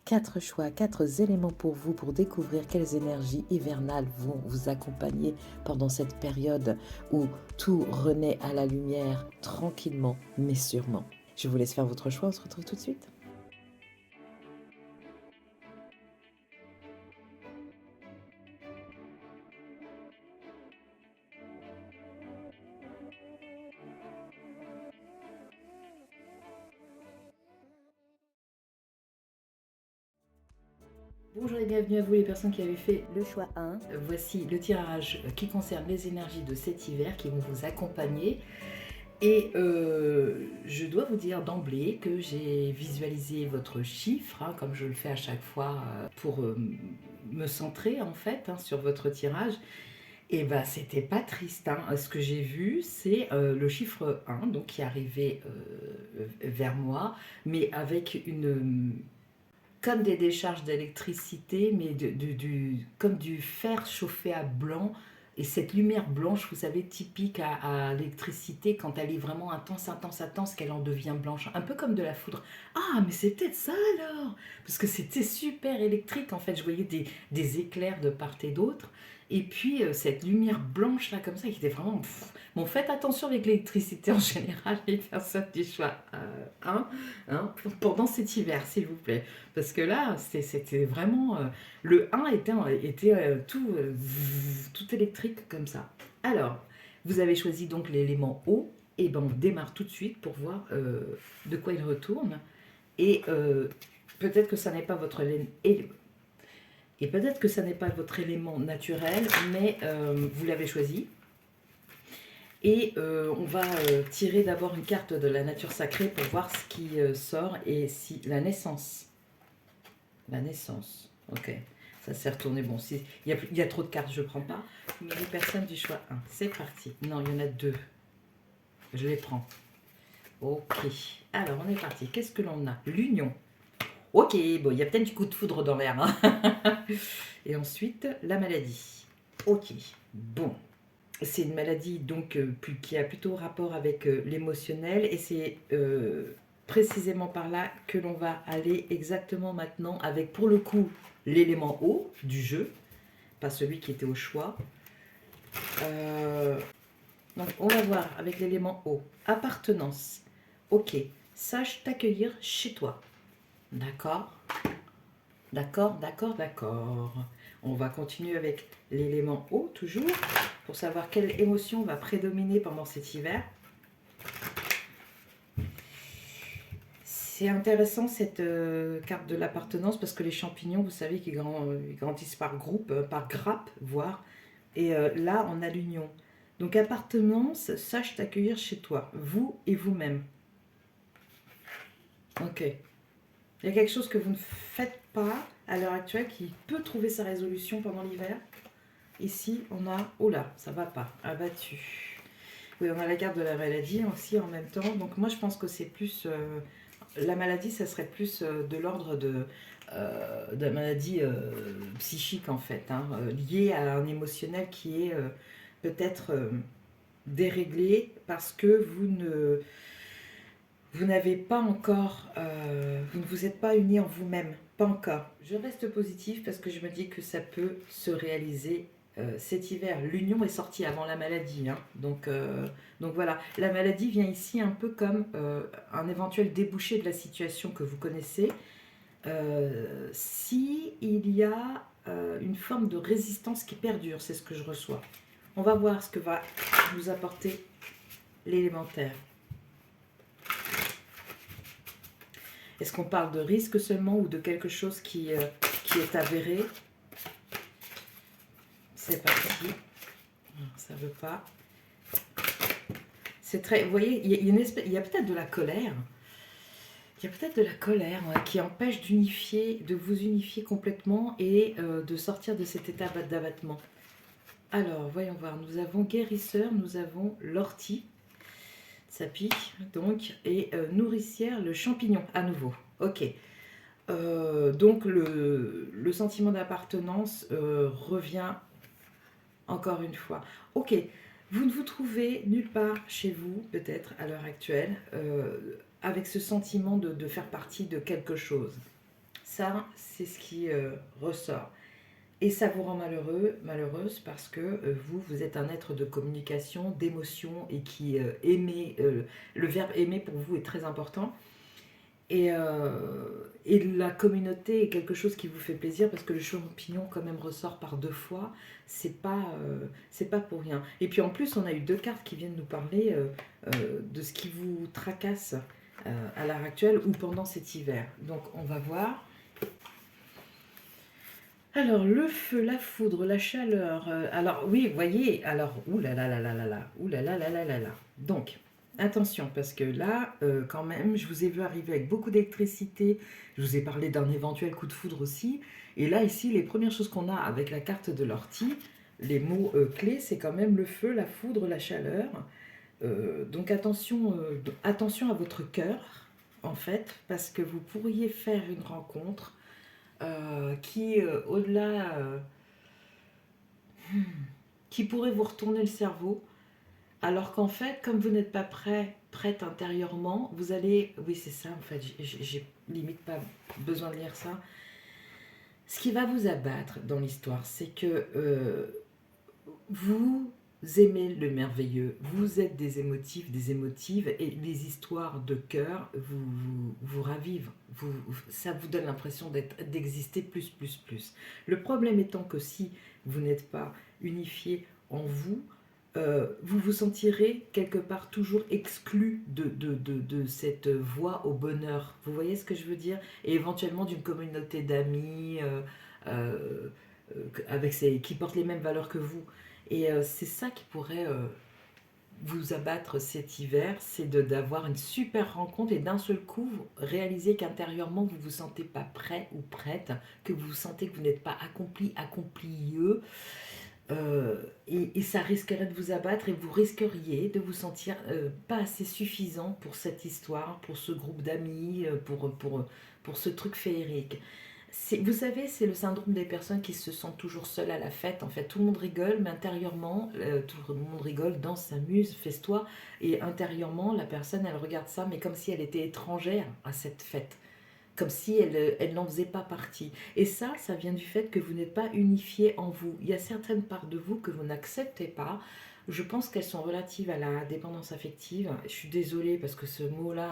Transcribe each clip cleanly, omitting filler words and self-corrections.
4 choix, 4 éléments pour vous, pour découvrir quelles énergies hivernales vont vous accompagner pendant cette période où tout renaît à la lumière tranquillement mais sûrement. Je vous laisse faire votre choix, on se retrouve tout de suite. Bonjour et bienvenue à vous les personnes qui avez fait le choix 1. Voici le tirage qui concerne les énergies de cet hiver qui vont vous accompagner. Et je dois vous dire d'emblée que j'ai visualisé votre chiffre, hein, comme je le fais à chaque fois pour me centrer en fait sur votre tirage. Et bah c'était pas triste, hein. Ce que j'ai vu c'est le chiffre 1 donc, qui arrivait vers moi, mais avec comme des décharges d'électricité, mais comme du fer chauffé à blanc. Et cette lumière blanche, vous savez, typique à l'électricité, quand elle est vraiment intense, intense, intense, qu'elle en devient blanche. Un peu comme de la foudre. Ah, mais c'est peut-être ça alors. Parce que c'était super électrique, en fait. Je voyais des éclairs de part et d'autre. Et puis, cette lumière blanche, là, comme ça, qui était vraiment... Bon, faites attention avec l'électricité en général, les personnes du choix 1, hein, pendant cet hiver, s'il vous plaît. Parce que là, c'était vraiment... le 1 était tout électrique comme ça. Alors, vous avez choisi donc l'élément eau. Et ben on démarre tout de suite pour voir de quoi il retourne. Et peut-être que ça n'est pas votre et peut-être que ça n'est pas votre élément naturel, mais vous l'avez choisi. Et on va tirer d'abord une carte de la nature sacrée pour voir ce qui sort et si la naissance. La naissance, ok. Ça s'est retourné. Bon, il y a trop de cartes, je ne prends pas. Mais les personnes du choix 1, c'est parti. Non, il y en a 2. Je les prends. Ok. Alors, on est parti. Qu'est-ce que l'on a? L'union. Ok, bon, il y a peut-être du coup de foudre dans l'air. Hein. Et ensuite, la maladie. Ok, bon. C'est une maladie donc qui a plutôt rapport avec l'émotionnel. Et c'est précisément par là que l'on va aller exactement maintenant avec, pour le coup, l'élément eau du jeu, pas celui qui était au choix. Donc on va voir avec l'élément eau. Appartenance. Ok, sache t'accueillir chez toi. D'accord. D'accord, d'accord, d'accord. On va continuer avec l'élément eau toujours pour savoir quelle émotion va prédominer pendant cet hiver. C'est intéressant cette carte de l'appartenance parce que les champignons, vous savez qu'ils grandissent par groupe, par grappe, voire. Et là, on a l'union. Donc appartenance, sache t'accueillir chez toi, vous et vous-même. Ok. Il y a quelque chose que vous ne faites pas à l'heure actuelle qui peut trouver sa résolution pendant l'hiver. Ici, on a... Oh là, ça va pas. Abattu. Oui, on a la carte de la maladie aussi en même temps. Donc moi, je pense que c'est plus... la maladie, ça serait plus de l'ordre de la maladie psychique, en fait. Hein, liée à un émotionnel qui est peut-être déréglé parce que vous n'avez pas encore, vous ne vous êtes pas uni en vous-même, pas encore. Je reste positive parce que je me dis que ça peut se réaliser cet hiver. L'union est sortie avant la maladie, hein. Donc voilà, la maladie vient ici un peu comme un éventuel débouché de la situation que vous connaissez. Si il y a une forme de résistance qui perdure, c'est ce que je reçois. On va voir ce que va nous apporter l'élémentaire. Est-ce qu'on parle de risque seulement ou de quelque chose qui est avéré? C'est parti. Non, ça ne veut pas. C'est très... Vous voyez, il y a peut-être de la colère. Il y a peut-être de la colère qui empêche de vous unifier complètement et de sortir de cet état d'abattement. Alors, voyons voir. Nous avons guérisseur, nous avons l'ortie. Ça pique, donc. Et nourricière, le champignon, à nouveau. Ok. Donc le sentiment d'appartenance revient encore une fois. Ok, vous ne vous trouvez nulle part chez vous, peut-être à l'heure actuelle, avec ce sentiment de faire partie de quelque chose. Ça, c'est ce qui ressort. Et ça vous rend malheureux, malheureuse, parce que vous êtes un être de communication, d'émotion, et qui aimez, le verbe aimer pour vous est très important. Et la communauté est quelque chose qui vous fait plaisir, parce que le champignon quand même ressort par 2 fois, c'est pas pour rien. Et puis en plus, on a eu 2 cartes qui viennent nous parler de ce qui vous tracasse à l'heure actuelle ou pendant cet hiver. Donc on va voir. Alors, le feu, la foudre, la chaleur. Alors, oui, vous voyez, alors, ouh là là là là là là là là là. Donc, attention, parce que là, quand même, je vous ai vu arriver avec beaucoup d'électricité. Je vous ai parlé d'un éventuel coup de foudre aussi. Et là, ici, les premières choses qu'on a avec la carte de l'ortie, les mots clés, c'est quand même le feu, la foudre, la chaleur. Donc, attention à votre cœur, en fait, parce que vous pourriez faire une rencontre qui, au-delà, qui pourrait vous retourner le cerveau, alors qu'en fait, comme vous n'êtes pas prête intérieurement, vous allez... Oui, c'est ça, en fait, j'ai limite pas besoin de lire ça. Ce qui va vous abattre dans l'histoire, c'est que vous aimez le merveilleux, vous êtes des émotifs, des émotives, et les histoires de cœur vous ravivent. Ça vous donne l'impression d'exister plus, plus, plus. Le problème étant que si vous n'êtes pas unifié en vous, vous vous sentirez quelque part toujours exclu de cette voie au bonheur. Vous voyez ce que je veux dire? Et éventuellement d'une communauté d'amis euh, qui portent les mêmes valeurs que vous. Et c'est ça qui pourrait vous abattre cet hiver, c'est d'avoir une super rencontre et d'un seul coup réaliser qu'intérieurement vous vous sentez pas prêt ou prête, que vous sentez que vous n'êtes pas accompli, accomplie. Et ça risquerait de vous abattre et vous risqueriez de vous sentir pas assez suffisant pour cette histoire, pour ce groupe d'amis, pour ce truc féerique. Vous savez, c'est le syndrome des personnes qui se sentent toujours seules à la fête. En fait, tout le monde rigole, mais intérieurement, tout le monde rigole, danse, s'amuse, festoie. Et intérieurement, la personne, elle regarde ça, mais comme si elle était étrangère à cette fête. Comme si elle n'en faisait pas partie. Et ça vient du fait que vous n'êtes pas unifié en vous. Il y a certaines parts de vous que vous n'acceptez pas. Je pense qu'elles sont relatives à la dépendance affective. Je suis désolée parce que ce mot-là,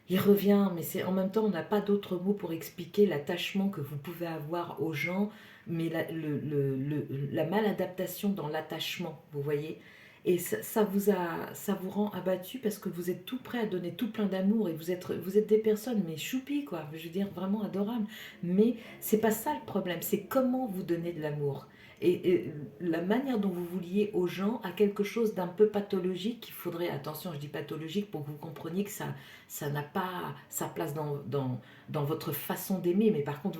il revient, mais c'est en même temps, on n'a pas d'autre mot pour expliquer l'attachement que vous pouvez avoir aux gens, mais la maladaptation dans l'attachement, vous voyez. Et ça vous rend abattu parce que vous êtes tout prêt à donner tout plein d'amour et vous êtes des personnes, mais choupi, quoi, je veux dire, vraiment adorables. Mais c'est pas ça le problème, c'est comment vous donnez de l'amour. Et la manière dont vous vous liez aux gens a quelque chose d'un peu pathologique qu'il faudrait, attention, je dis pathologique pour que vous compreniez que ça n'a pas sa place dans votre façon d'aimer, mais par contre,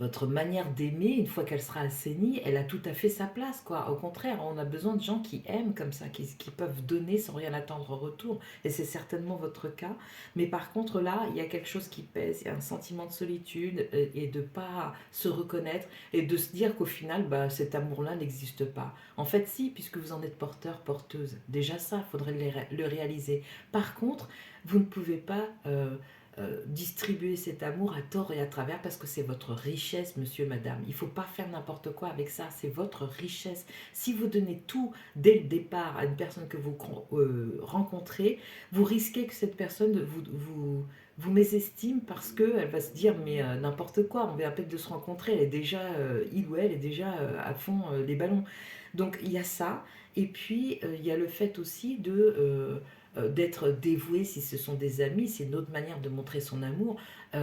votre manière d'aimer, une fois qu'elle sera assainie, elle a tout à fait sa place, quoi. Au contraire, on a besoin de gens qui aiment comme ça, qui peuvent donner sans rien attendre en retour. Et c'est certainement votre cas. Mais par contre, là, il y a quelque chose qui pèse. Il y a un sentiment de solitude et de pas se reconnaître et de se dire qu'au final, bah, cet amour-là n'existe pas. En fait, si, puisque vous en êtes porteur, porteuse. Déjà ça, il faudrait le réaliser. Par contre, vous ne pouvez pas distribuer cet amour à tort et à travers parce que c'est votre richesse, monsieur, madame. Il ne faut pas faire n'importe quoi avec ça, c'est votre richesse. Si vous donnez tout dès le départ à une personne que vous rencontrez, vous risquez que cette personne vous mésestime parce qu'elle va se dire mais n'importe quoi, on vient à peine de se rencontrer, elle est déjà, il ou elle est déjà à fond les ballons. Donc il y a ça, et puis il y a le fait aussi d'être dévoué si ce sont des amis, c'est une autre manière de montrer son amour.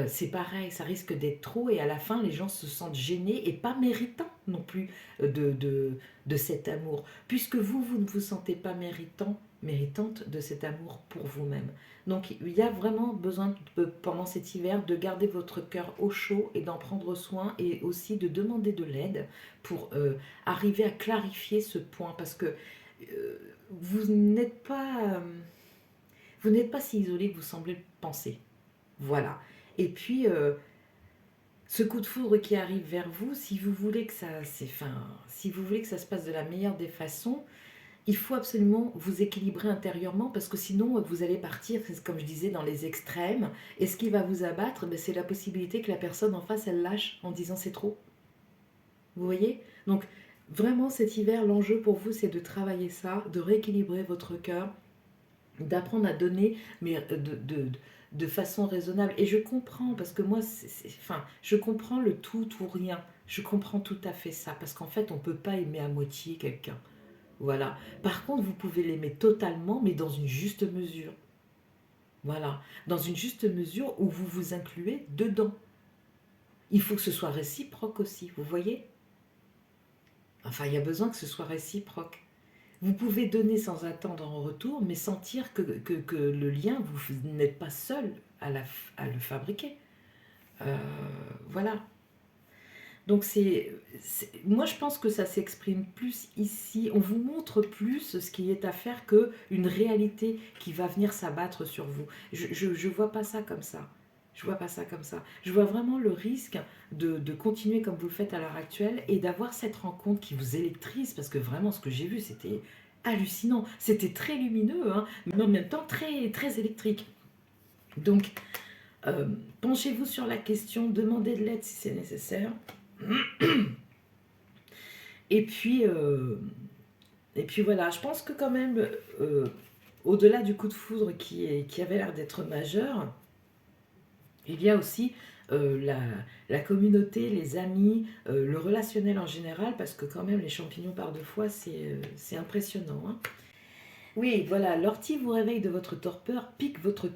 C'est pareil, ça risque d'être trop et à la fin les gens se sentent gênés et pas méritants non plus de cet amour, puisque vous ne vous sentez pas méritante de cet amour pour vous-même. Donc il y a vraiment besoin pendant cet hiver de garder votre cœur au chaud et d'en prendre soin et aussi de demander de l'aide pour arriver à clarifier ce point parce que euh, vous n'êtes pas... vous n'êtes pas si isolé que vous semblez le penser. Voilà. Et puis, ce coup de foudre qui arrive vers vous, si vous voulez que ça, si vous voulez que ça se passe de la meilleure des façons, il faut absolument vous équilibrer intérieurement parce que sinon vous allez partir, comme je disais, dans les extrêmes. Et ce qui va vous abattre, ben, c'est la possibilité que la personne en face, elle lâche en disant c'est trop. Vous voyez? Donc vraiment cet hiver, l'enjeu pour vous, c'est de travailler ça, de rééquilibrer votre cœur, d'apprendre à donner, mais de façon raisonnable. Et je comprends, parce que moi, enfin, je comprends le tout ou rien. Je comprends tout à fait ça, parce qu'en fait, on ne peut pas aimer à moitié quelqu'un. Voilà. Par contre, vous pouvez l'aimer totalement, mais dans une juste mesure. Voilà. Dans une juste mesure où vous vous incluez dedans. Il faut que ce soit réciproque aussi, vous voyez? Enfin, il y a besoin que ce soit réciproque. Vous pouvez donner sans attendre en retour, mais sentir que le lien, vous n'êtes pas seul à le fabriquer. Euh, voilà. Donc moi je pense que ça s'exprime plus ici, on vous montre plus ce qui est à faire que une réalité qui va venir s'abattre sur vous. Je vois pas ça comme ça. Je vois pas ça comme ça. Je vois vraiment le risque de continuer comme vous le faites à l'heure actuelle et d'avoir cette rencontre qui vous électrise parce que vraiment ce que j'ai vu c'était hallucinant. C'était très lumineux, hein, mais en même temps très, très électrique. Donc penchez-vous sur la question, demandez de l'aide si c'est nécessaire. Et puis, voilà, je pense que quand même, au-delà du coup de foudre qui avait l'air d'être majeur, il y a aussi la communauté, les amis, le relationnel en général, parce que quand même les champignons par deux fois, c'est impressionnant. Hein. Oui, voilà, l'ortie vous réveille de votre torpeur, pique votre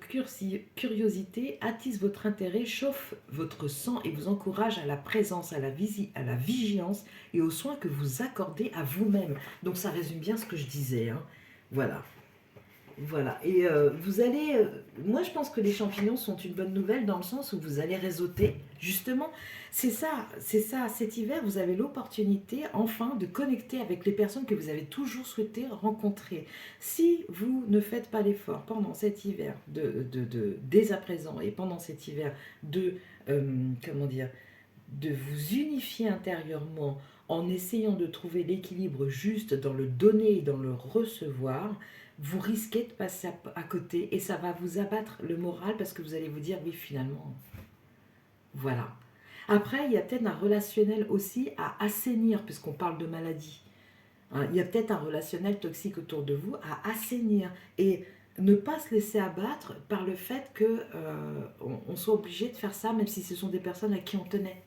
curiosité, attise votre intérêt, chauffe votre sang et vous encourage à la présence, à la vigilance et aux soins que vous accordez à vous-même. Donc ça résume bien ce que je disais. Hein. Voilà. Voilà, et vous allez... moi, je pense que les champignons sont une bonne nouvelle dans le sens où vous allez réseauter. Justement, c'est ça. Cet hiver, vous avez l'opportunité, enfin, de connecter avec les personnes que vous avez toujours souhaité rencontrer. Si vous ne faites pas l'effort pendant cet hiver, dès à présent, et pendant cet hiver, comment dire, de vous unifier intérieurement en essayant de trouver l'équilibre juste dans le donner et dans le recevoir, vous risquez de passer à côté et ça va vous abattre le moral parce que vous allez vous dire oui finalement. Voilà. Après, il y a peut-être un relationnel aussi à assainir puisqu'on parle de maladie. Hein, il y a peut-être un relationnel toxique autour de vous à assainir et ne pas se laisser abattre par le fait qu'on soit obligé de faire ça même si ce sont des personnes à qui on tenait.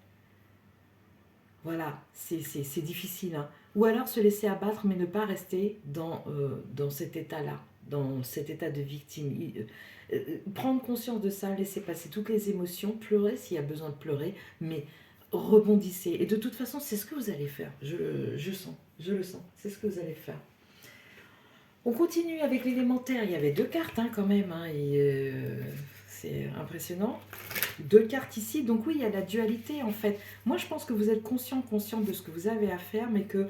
Voilà, c'est difficile. Hein. Ou alors se laisser abattre, mais ne pas rester dans cet état-là, dans cet état de victime. Prendre conscience de ça, laisser passer toutes les émotions, pleurer s'il y a besoin de pleurer, mais rebondissez. Et de toute façon, c'est ce que vous allez faire. Je le sens, c'est ce que vous allez faire. On continue avec l'élémentaire. Il y avait deux cartes hein, quand même, hein, et c'est impressionnant. Deux cartes ici, donc oui, il y a la dualité en fait. Moi, je pense que vous êtes consciente de ce que vous avez à faire, mais que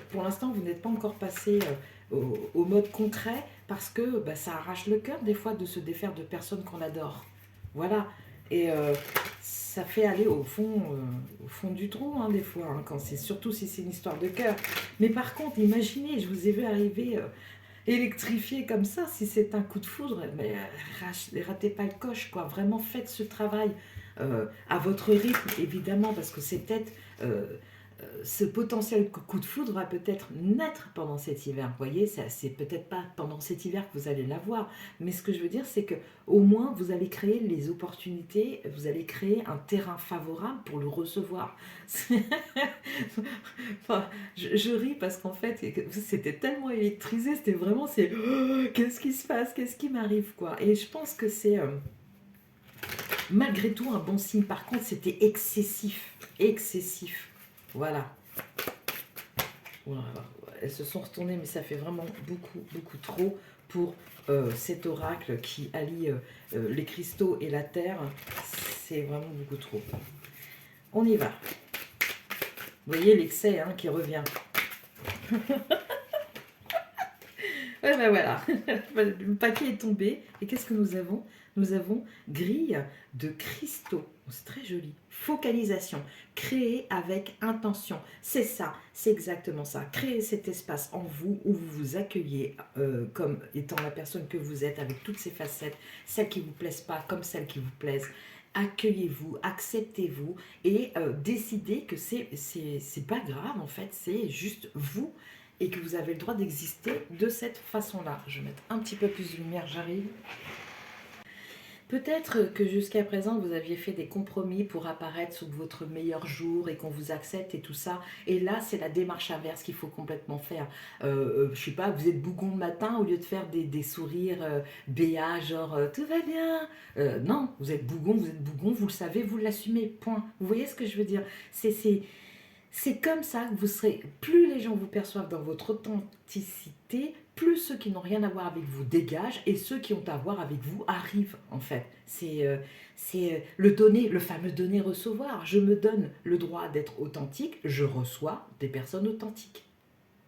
pour l'instant, vous n'êtes pas encore passé au mode concret parce que bah, ça arrache le cœur des fois de se défaire de personnes qu'on adore. Voilà. Et ça fait aller au fond du trou, hein, des fois, hein, surtout si c'est une histoire de cœur. Mais par contre, imaginez, je vous ai vu arriver électrifié comme ça, si c'est un coup de foudre, mais ratez pas le coche, quoi. Vraiment, faites ce travail à votre rythme, évidemment, parce que c'est peut-être ce potentiel coup de foudre va peut-être naître pendant cet hiver. Vous voyez, c'est peut-être pas pendant cet hiver que vous allez l'avoir, mais ce que je veux dire, c'est que au moins vous allez créer les opportunités, vous allez créer un terrain favorable pour le recevoir. Enfin, je ris parce qu'en fait, c'était tellement électrisé, c'était vraiment, qu'est-ce qui se passe, qu'est-ce qui m'arrive, quoi. Et je pense que c'est malgré tout un bon signe. Par contre, c'était excessif. Voilà. Voilà. Elles se sont retournées, mais ça fait vraiment beaucoup trop pour cet oracle qui allie les cristaux et la terre. C'est vraiment beaucoup trop. On y va. Vous voyez l'excès hein, qui revient. Ouais, ben voilà. Le paquet est tombé. Et qu'est-ce que nous avons? nous avons grille de cristaux. C'est très joli. Focalisation, créer avec intention. C'est ça, c'est exactement ça. Créez cet espace en vous où vous vous accueillez comme étant la personne que vous êtes avec toutes ces facettes, celles qui ne vous plaisent pas comme celles qui vous plaisent. Accueillez-vous, acceptez-vous et décidez que c'est pas grave en fait, c'est juste vous et que vous avez le droit d'exister de cette façon-là. Je vais mettre un petit peu plus de lumière, j'arrive. Peut-être que jusqu'à présent, vous aviez fait des compromis pour apparaître sous votre meilleur jour et qu'on vous accepte et tout ça. Et là, c'est la démarche inverse qu'il faut complètement faire. Je sais pas, vous êtes bougon le matin, au lieu de faire des sourires béats, genre tout va bien. Non, vous êtes bougon, vous le savez, vous l'assumez, point. Vous voyez ce que je veux dire? C'est comme ça que vous serez, plus les gens vous perçoivent dans votre authenticité, plus ceux qui n'ont rien à voir avec vous dégagent et ceux qui ont à voir avec vous arrivent en fait. C'est le donner, le fameux donner-recevoir. Je me donne le droit d'être authentique, je reçois des personnes authentiques.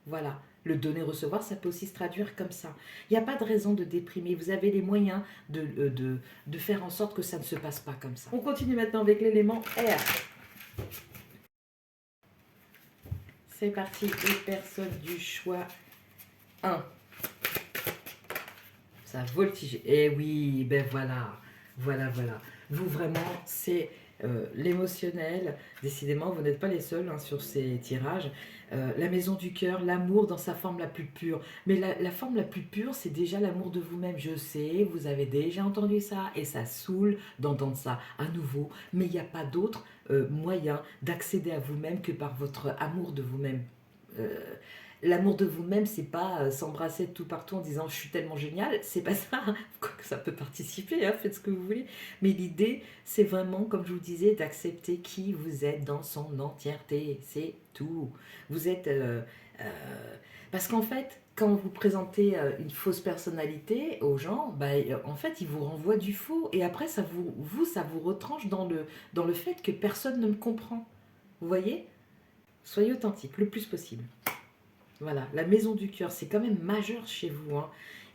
Voilà. Le donner-recevoir, ça peut aussi se traduire comme ça. Il n'y a pas de raison de déprimer. Vous avez les moyens de faire en sorte que ça ne se passe pas comme ça. On continue maintenant avec l'élément R. C'est parti, les personnes du choix 1. Ça voltige. Eh oui, ben voilà, voilà. Vous vraiment, c'est l'émotionnel. Décidément, vous n'êtes pas les seuls sur ces tirages. La maison du cœur, l'amour dans sa forme la plus pure. Mais la forme la plus pure, c'est déjà l'amour de vous-même. Je sais, vous avez déjà entendu ça et ça saoule d'entendre ça à nouveau. Mais il n'y a pas d'autre moyen d'accéder à vous-même que par votre amour de vous-même. L'amour de vous-même, c'est pas s'embrasser de tout partout en disant je suis tellement génial, c'est pas ça. Quoique ça peut participer, faites ce que vous voulez. Mais l'idée, c'est vraiment, comme je vous disais, d'accepter qui vous êtes dans son entièreté. C'est tout. Vous êtes. Parce qu'en fait, quand vous présentez une fausse personnalité aux gens, en fait, ils vous renvoient du faux. Et après, ça vous retranche dans le fait que personne ne me comprend. Vous voyez? Soyez authentique le plus possible. Voilà, la maison du cœur, c'est quand même majeur chez vous.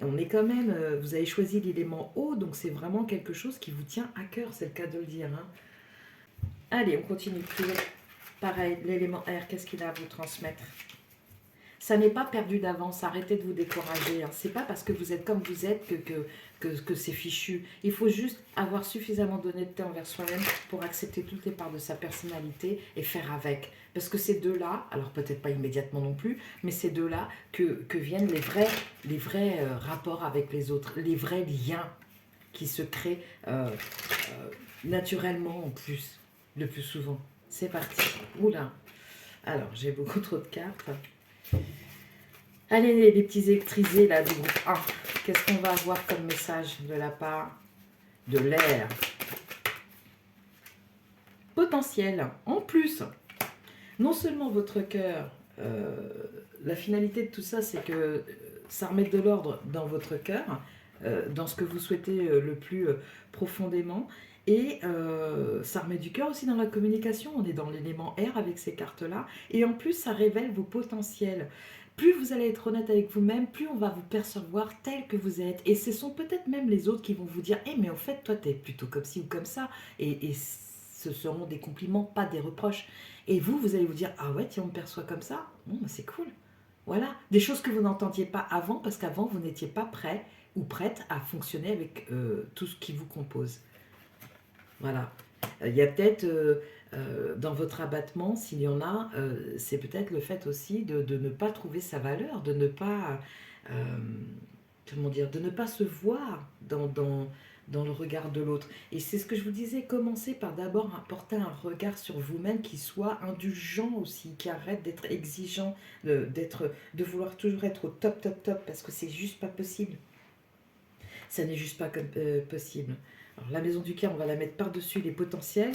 Et on est quand même, vous avez choisi l'élément eau, donc c'est vraiment quelque chose qui vous tient à cœur, c'est le cas de le dire. Allez, on continue plus. Pareil, l'élément R, qu'est-ce qu'il a à vous transmettre? Ça n'est pas perdu d'avance, arrêtez de vous décourager. C'est pas parce que vous êtes comme vous êtes que c'est fichu. Il faut juste avoir suffisamment d'honnêteté envers soi-même pour accepter toutes les parts de sa personnalité et faire avec. Parce que ces deux-là, alors peut-être pas immédiatement non plus, mais ces deux-là que viennent les vrais rapports avec les autres, les vrais liens qui se créent naturellement en plus, le plus souvent. C'est parti. Oula. Alors, j'ai beaucoup trop de cartes. Allez, les petits électrisés là du groupe 1. Qu'est-ce qu'on va avoir comme message de la part de l'air? Potentiel. En plus, non seulement votre cœur, la finalité de tout ça, c'est que ça remette de l'ordre dans votre cœur, dans ce que vous souhaitez le plus profondément. Et ça remet du cœur aussi dans la communication. On est dans l'élément R avec ces cartes-là. Et en plus, ça révèle vos potentiels. Plus vous allez être honnête avec vous-même, plus on va vous percevoir tel que vous êtes. Et ce sont peut-être même les autres qui vont vous dire « Eh, mais en fait, toi, t'es plutôt comme ci ou comme ça. » Et ce seront des compliments, pas des reproches. Et vous allez vous dire « Ah ouais, tiens, on me perçoit comme ça. Bon, bah, c'est cool. » Voilà, des choses que vous n'entendiez pas avant, parce qu'avant, vous n'étiez pas prêt ou prête à fonctionner avec tout ce qui vous compose. Voilà. Il y a peut-être dans votre abattement, s'il y en a, c'est peut-être le fait aussi de ne pas trouver sa valeur, de ne pas, comment dire, de ne pas se voir dans le regard de l'autre. Et c'est ce que je vous disais, commencez par d'abord porter un regard sur vous-même qui soit indulgent aussi, qui arrête d'être exigeant, de vouloir toujours être au top, parce que c'est juste pas possible. Ça n'est juste pas possible. Alors, la maison du cœur, on va la mettre par-dessus les potentiels,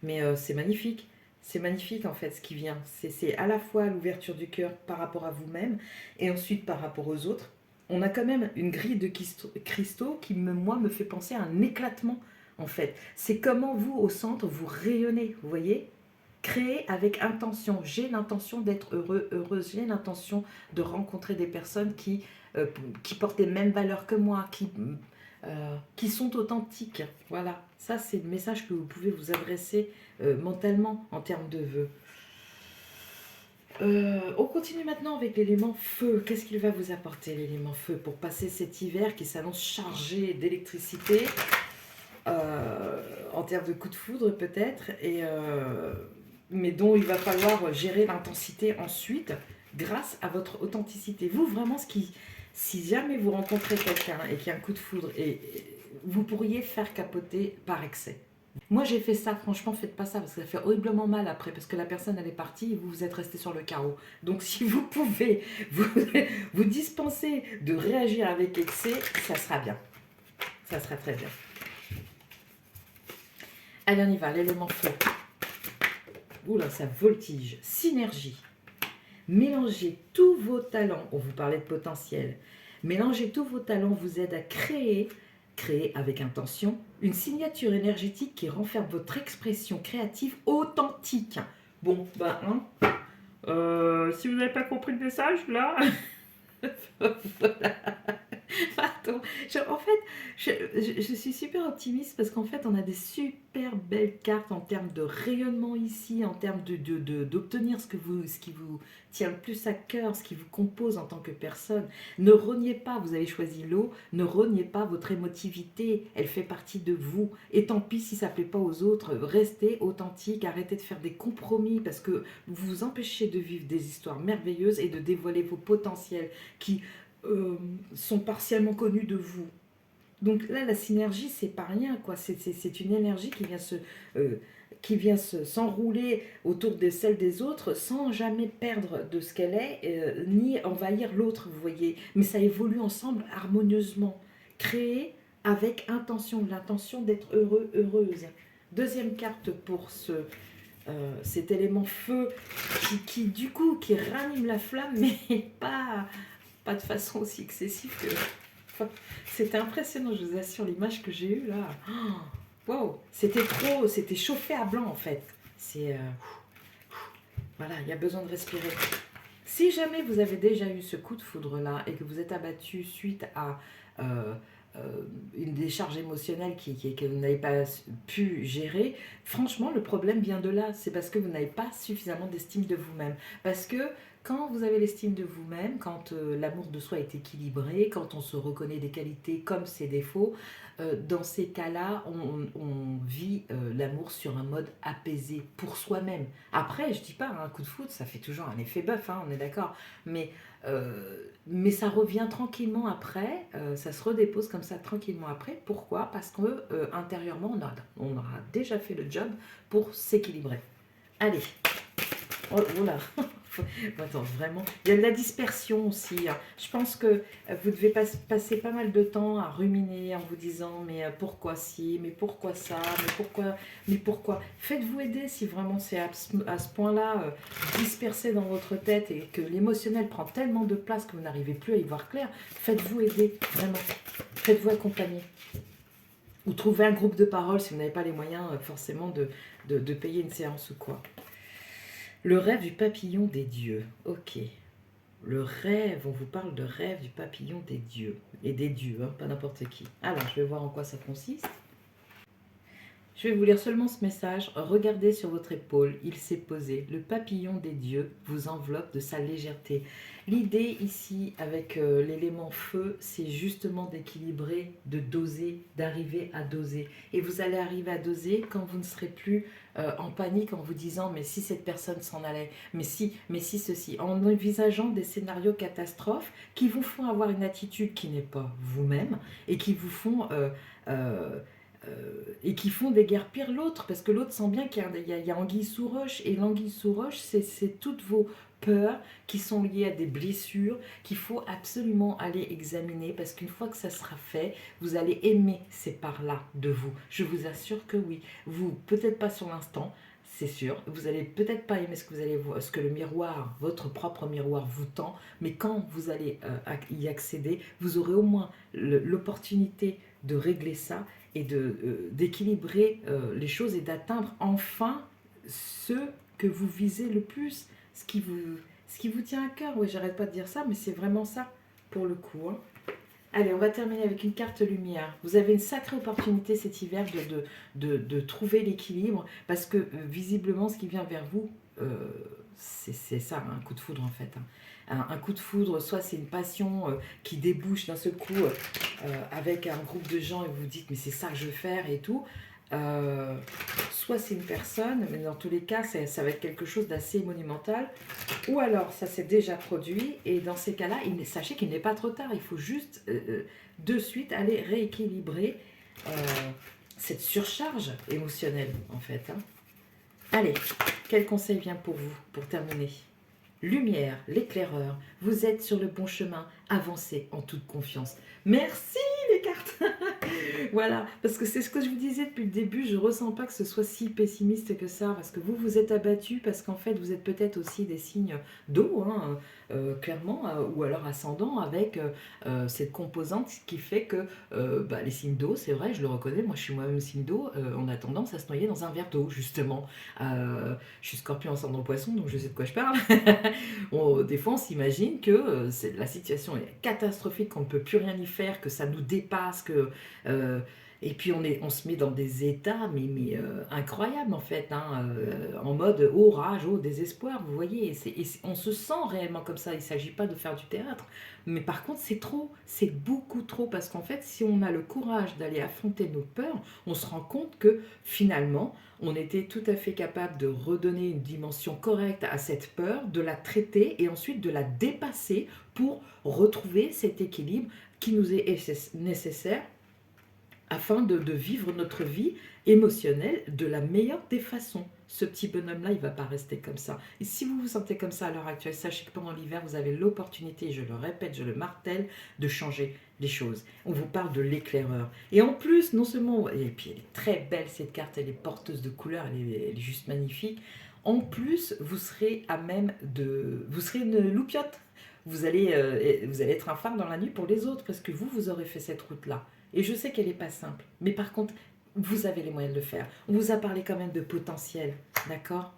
mais c'est magnifique. C'est magnifique en fait ce qui vient. C'est à la fois l'ouverture du cœur par rapport à vous-même et ensuite par rapport aux autres. On a quand même une grille de cristaux qui, moi, me fait penser à un éclatement en fait. C'est comment vous, au centre, vous rayonnez, vous voyez? Créer avec intention. J'ai l'intention d'être heureuse. J'ai l'intention de rencontrer des personnes qui portent les mêmes valeurs que moi, qui sont authentiques. Voilà, ça c'est le message que vous pouvez vous adresser mentalement en termes de vœux. On continue maintenant avec l'élément feu. Qu'est-ce qu'il va vous apporter l'élément feu pour passer cet hiver qui s'annonce chargé d'électricité en termes de coups de foudre peut-être, mais dont il va falloir gérer l'intensité ensuite grâce à votre authenticité. Vous, vraiment, si jamais vous rencontrez quelqu'un et qu'il y a un coup de foudre, vous pourriez faire capoter par excès. Moi, j'ai fait ça, franchement, faites pas ça, parce que ça fait horriblement mal après, parce que la personne, elle est partie et vous êtes resté sur le carreau. Donc, si vous pouvez vous, vous dispenser de réagir avec excès, ça sera bien. Ça sera très bien. Allez, on y va, l'élément feu. Oula, ça voltige. Synergie. Mélangez tous vos talents, on vous parlait de potentiel, mélangez tous vos talents vous aide à créer avec intention, une signature énergétique qui renferme votre expression créative authentique. Bon, si vous n'avez pas compris le message, là, voilà. Pardon. En fait, je suis super optimiste parce qu'en fait, on a des super belles cartes en termes de rayonnement ici, en termes d'obtenir ce qui vous tient le plus à cœur, ce qui vous compose en tant que personne. Ne reniez pas, vous avez choisi l'eau, ne reniez pas votre émotivité, elle fait partie de vous. Et tant pis si ça ne plaît pas aux autres, restez authentique, arrêtez de faire des compromis parce que vous vous empêchez de vivre des histoires merveilleuses et de dévoiler vos potentiels qui sont partiellement connus de vous. Donc là, la synergie, c'est pas rien, quoi. C'est une énergie qui vient s'enrouler autour de celle des autres sans jamais perdre de ce qu'elle est, ni envahir l'autre, vous voyez. Mais ça évolue ensemble harmonieusement. Créer avec intention, l'intention d'être heureux, heureuse. Deuxième carte pour cet élément feu du coup, qui ranime la flamme, mais pas de façon aussi excessive que... Enfin, c'était impressionnant, je vous assure, l'image que j'ai eue là. Oh, wow, c'était chauffé à blanc en fait. Voilà, il y a besoin de respirer. Si jamais vous avez déjà eu ce coup de foudre là et que vous êtes abattu suite à une décharge émotionnelle que vous n'avez pas pu gérer, franchement, le problème vient de là. C'est parce que vous n'avez pas suffisamment d'estime de vous-même. Parce que quand vous avez l'estime de vous-même, quand l'amour de soi est équilibré, quand on se reconnaît des qualités comme ses défauts, dans ces cas-là, on vit l'amour sur un mode apaisé pour soi-même. Après, je dis pas, un coup de foudre, ça fait toujours un effet bœuf, hein, on est d'accord. Mais ça revient tranquillement après, ça se redépose comme ça tranquillement après. Pourquoi? Parce que intérieurement, on aura déjà fait le job pour s'équilibrer. Allez, oh là. Attends, vraiment. Il y a de la dispersion aussi. Je pense que vous devez passer pas mal de temps à ruminer en vous disant mais pourquoi ci, mais pourquoi ça, mais pourquoi. Faites-vous aider si vraiment c'est à ce point-là dispersé dans votre tête et que l'émotionnel prend tellement de place que vous n'arrivez plus à y voir clair. Faites-vous aider, vraiment. Faites-vous accompagner. Ou trouvez un groupe de parole si vous n'avez pas les moyens forcément de payer une séance ou quoi. Le rêve du papillon des dieux. Ok. Le rêve, on vous parle de rêve du papillon des dieux. Et des dieux, hein, pas n'importe qui. Alors, je vais voir en quoi ça consiste. Je vais vous lire seulement ce message. Regardez sur votre épaule, il s'est posé. Le papillon des dieux vous enveloppe de sa légèreté. L'idée ici, avec l'élément feu, c'est justement d'équilibrer, de doser, d'arriver à doser. Et vous allez arriver à doser quand vous ne serez plus en panique en vous disant « mais si cette personne s'en allait, mais si ceci ». En envisageant des scénarios catastrophes qui vous font avoir une attitude qui n'est pas vous-même et qui vous font... et qui font déguerpir l'autre, parce que l'autre sent bien qu'il y a anguille sous roche, et l'anguille sous roche, c'est toutes vos peurs qui sont liées à des blessures qu'il faut absolument aller examiner, parce qu'une fois que ça sera fait, vous allez aimer ces parts-là de vous. Je vous assure que oui. Vous, peut-être pas sur l'instant, c'est sûr, vous allez peut-être pas aimer ce que le miroir, votre propre miroir vous tend, mais quand vous allez y accéder, vous aurez au moins l'opportunité de régler ça et d'équilibrer les choses et d'atteindre enfin ce que vous visez le plus, ce qui vous tient à cœur. Oui, j'arrête pas de dire ça, mais c'est vraiment ça pour le coup. Hein. Allez, on va terminer avec une carte lumière. Vous avez une sacrée opportunité cet hiver de trouver l'équilibre parce que visiblement, ce qui vient vers vous, c'est ça, un coup de foudre en fait, hein. Un coup de foudre, soit c'est une passion qui débouche d'un seul coup avec un groupe de gens et vous vous dites mais c'est ça que je veux faire et tout. Euh, Soit c'est une personne, mais dans tous les cas, ça va être quelque chose d'assez monumental. Ou alors, ça s'est déjà produit, et dans ces cas-là, sachez qu'il n'est pas trop tard. Il faut juste de suite aller rééquilibrer euh, cette surcharge émotionnelle, en fait, hein. Allez, quel conseil vient pour vous, pour terminer? Lumière, l'éclaireur, vous êtes sur le bon chemin, avancez en toute confiance. Merci les cartes. Voilà, parce que c'est ce que je vous disais depuis le début, je ressens pas que ce soit si pessimiste que ça, parce que vous êtes abattu, parce qu'en fait vous êtes peut-être aussi des signes d'eau, hein, clairement, ou alors ascendant, avec cette composante qui fait que bah, les signes d'eau, c'est vrai, je le reconnais, moi je suis moi-même signe d'eau, on a tendance à se noyer dans un verre d'eau, justement. Je suis scorpion ascendant poisson, donc je sais de quoi je parle. Des fois on s'imagine que la situation est catastrophique, qu'on ne peut plus rien y faire, que ça nous dépasse, que euh, et puis on se met dans des états incroyables en fait, hein, en mode oh rage, oh désespoir, vous voyez, on se sent réellement comme ça, il ne s'agit pas de faire du théâtre, mais par contre c'est trop, c'est beaucoup trop, parce qu'en fait si on a le courage d'aller affronter nos peurs, on se rend compte que finalement on était tout à fait capable de redonner une dimension correcte à cette peur, de la traiter et ensuite de la dépasser pour retrouver cet équilibre qui nous est nécessaire afin de vivre notre vie émotionnelle de la meilleure des façons. Ce petit bonhomme-là, il ne va pas rester comme ça. Et si vous vous sentez comme ça à l'heure actuelle, sachez que pendant l'hiver, vous avez l'opportunité, je le répète, je le martèle, de changer les choses. On vous parle de l'éclaireur. Et en plus, non seulement, et puis elle est très belle cette carte, elle est porteuse de couleurs, elle est juste magnifique. En plus, vous serez à même de... Vous serez une loupiote. Vous allez être un phare dans la nuit pour les autres, parce que vous aurez fait cette route-là. Et je sais qu'elle n'est pas simple, mais par contre, vous avez les moyens de le faire. On vous a parlé quand même de potentiel, d'accord?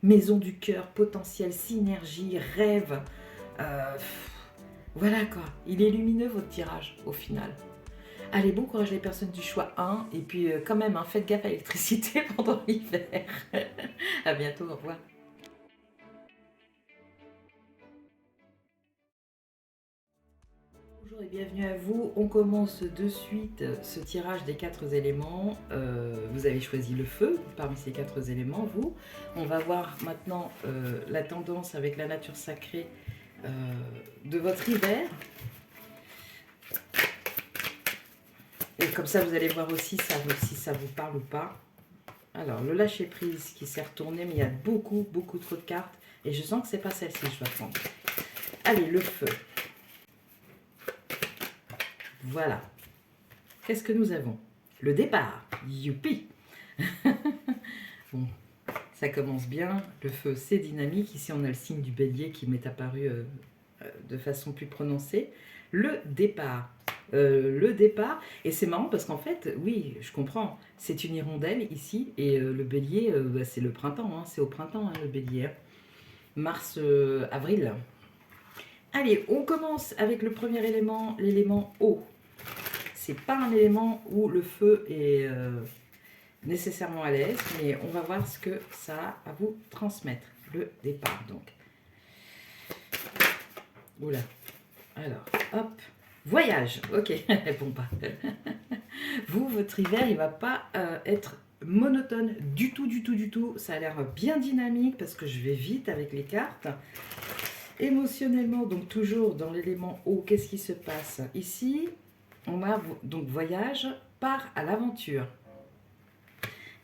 Maison du cœur, potentiel, synergie, rêve. Euh, voilà quoi, il est lumineux votre tirage au final. Allez, bon courage les personnes du choix 1, et puis quand même, hein, faites gaffe à l'électricité pendant l'hiver. À bientôt, au revoir. Bonjour et bienvenue à vous. On commence de suite ce tirage des 4 éléments. Vous avez choisi le feu parmi ces 4 éléments, vous. On va voir maintenant la tendance avec la nature sacrée de votre hiver. Et comme ça, vous allez voir aussi si ça vous parle ou pas. Alors, le lâcher prise qui s'est retourné, mais il y a beaucoup trop de cartes. Et je sens que c'est pas celle-ci que je dois prendre. Allez, le feu. Voilà. Qu'est-ce que nous avons? Le départ. Youpi. Bon, ça commence bien. Le feu, c'est dynamique. Ici, on a le signe du bélier qui m'est apparu de façon plus prononcée. Le départ. Et c'est marrant parce qu'en fait, oui, je comprends, c'est une hirondelle ici, et le bélier, bah, c'est le printemps, hein, c'est au printemps, hein, le bélier. Mars, avril. Allez, on commence avec le premier élément, l'élément eau. C'est pas un élément où le feu est nécessairement à l'aise, mais on va voir ce que ça a à vous transmettre. Le départ, donc. Oula. Alors, hop. Voyage. Ok, bon pas. Vous, votre hiver, il va pas être monotone du tout. Ça a l'air bien dynamique parce que je vais vite avec les cartes. Émotionnellement, donc toujours dans l'élément eau, qu'est-ce qui se passe? Ici, on a donc voyage, part à l'aventure.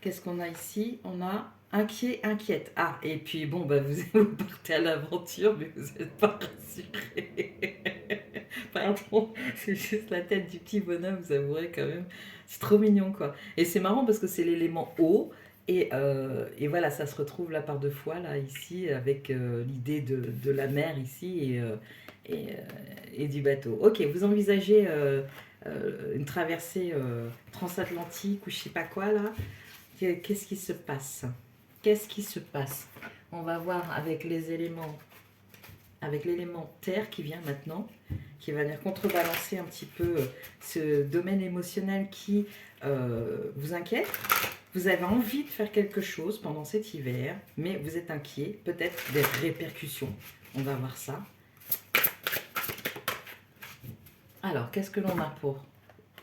Qu'est-ce qu'on a ici? On a inquiet, inquiète. Ah, et puis bon, bah, vous partez à l'aventure, mais vous n'êtes pas rassuré. Pardon, c'est juste la tête du petit bonhomme, vous avouerez quand même. C'est trop mignon, quoi. Et c'est marrant parce que c'est l'élément eau. Et voilà, ça se retrouve là par deux fois, là, ici, avec l'idée de la mer, ici, et du bateau. Ok, vous envisagez une traversée transatlantique ou je sais pas quoi, là. Qu'est-ce qui se passe? Qu'est-ce qui se passe? On va voir avec les éléments avec l'élément terre qui vient maintenant, qui va venir contrebalancer un petit peu ce domaine émotionnel qui vous inquiète. Vous avez envie de faire quelque chose pendant cet hiver, mais vous êtes inquiet, peut-être des répercussions. On va voir ça. Alors, qu'est-ce que l'on a pour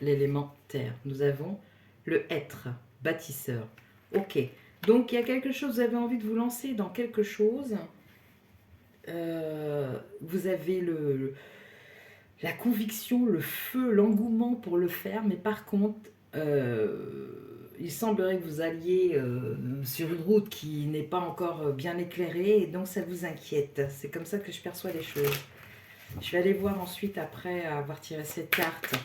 l'élément terre? Nous avons le être, bâtisseur. Ok, donc il y a quelque chose, vous avez envie de vous lancer dans quelque chose. Vous avez la conviction, le feu, l'engouement pour le faire, mais par contre, il semblerait que vous alliez sur une route qui n'est pas encore bien éclairée, et donc ça vous inquiète. C'est comme ça que je perçois les choses. Je vais aller voir ensuite, après avoir tiré cette carte,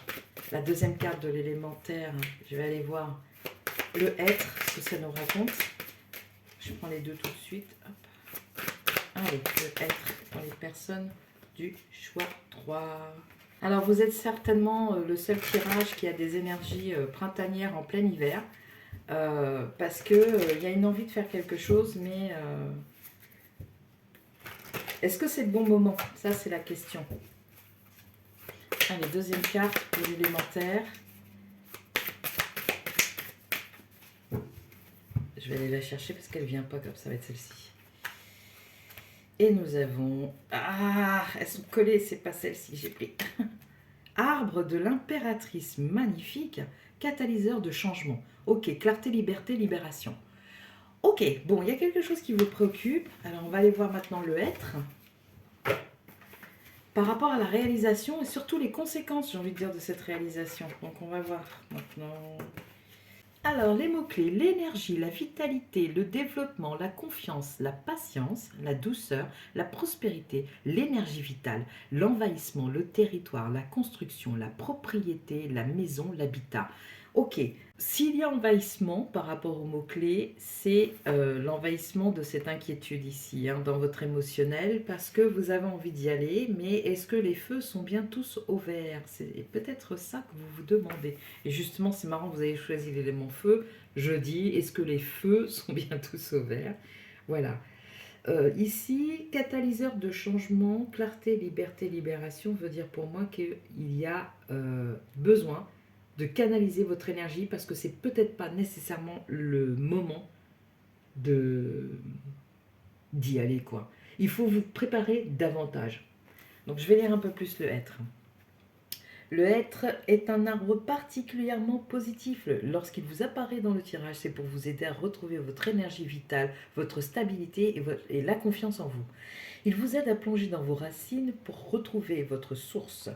la deuxième carte de l'élémentaire. Je vais aller voir le être, ce que ça nous raconte. Je prends les deux tout de suite. Hop. Allez, le être pour les personnes du choix 3. Alors, vous êtes certainement le seul tirage qui a des énergies printanières en plein hiver. Parce qu'il y a une envie de faire quelque chose, mais... est-ce que c'est le bon moment? Ça, c'est la question. Allez, deuxième carte pour l'élémentaire. Je vais aller la chercher parce qu'elle ne vient pas comme ça va être celle-ci. Et nous avons... Ah, elles sont collées, c'est pas celle-ci, j'ai pris. Arbre de l'impératrice, magnifique. Catalyseur de changement. Ok, clarté, liberté, libération. Ok, bon, il y a quelque chose qui vous préoccupe. Alors, on va aller voir maintenant le être. Par rapport à la réalisation et surtout les conséquences, j'ai envie de dire, de cette réalisation. Donc, on va voir maintenant. Alors, les mots-clés, l'énergie, la vitalité, le développement, la confiance, la patience, la douceur, la prospérité, l'énergie vitale, l'envahissement, le territoire, la construction, la propriété, la maison, l'habitat. Ok, s'il y a envahissement par rapport aux mots-clés, c'est l'envahissement de cette inquiétude ici, hein, dans votre émotionnel, parce que vous avez envie d'y aller, mais est-ce que les feux sont bien tous au vert? C'est peut-être ça que vous vous demandez. Et justement, c'est marrant, vous avez choisi l'élément feu. Je dis, est-ce que les feux sont bien tous au vert? Voilà. Ici, catalyseur de changement, clarté, liberté, libération, veut dire pour moi qu'il y a besoin de canaliser votre énergie parce que c'est peut-être pas nécessairement le moment d'y aller, quoi. Il faut vous préparer davantage. Donc je vais lire un peu plus le être. Le être est un arbre particulièrement positif. Lorsqu'il vous apparaît dans le tirage, c'est pour vous aider à retrouver votre énergie vitale, votre stabilité et la confiance en vous. Il vous aide à plonger dans vos racines pour retrouver votre source.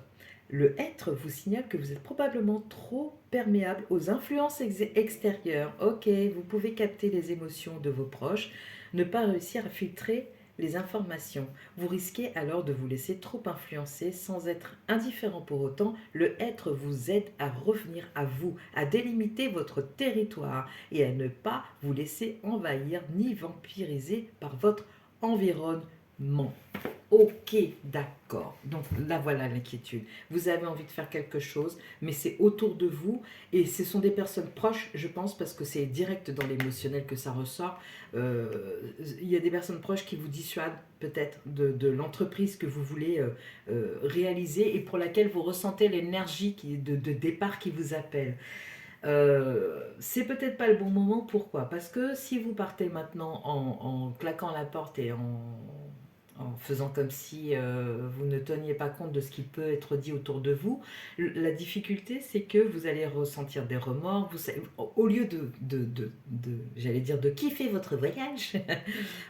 Le être vous signale que vous êtes probablement trop perméable aux influences extérieures. Ok, vous pouvez capter les émotions de vos proches, ne pas réussir à filtrer les informations. Vous risquez alors de vous laisser trop influencer sans être indifférent pour autant. Le être vous aide à revenir à vous, à délimiter votre territoire et à ne pas vous laisser envahir ni vampiriser par votre environnement. Ok, d'accord. Donc là, voilà l'inquiétude. Vous avez envie de faire quelque chose, mais c'est autour de vous. Et ce sont des personnes proches, je pense, parce que c'est direct dans l'émotionnel que ça ressort. Il y a des personnes proches qui vous dissuadent peut-être de l'entreprise que vous voulez réaliser et pour laquelle vous ressentez l'énergie de départ qui vous appelle. C'est peut-être pas le bon moment. Pourquoi? Parce que si vous partez maintenant en claquant la porte et en faisant comme si vous ne teniez pas compte de ce qui peut être dit autour de vous. La difficulté, c'est que vous allez ressentir des remords. Au lieu j'allais dire, de kiffer votre voyage,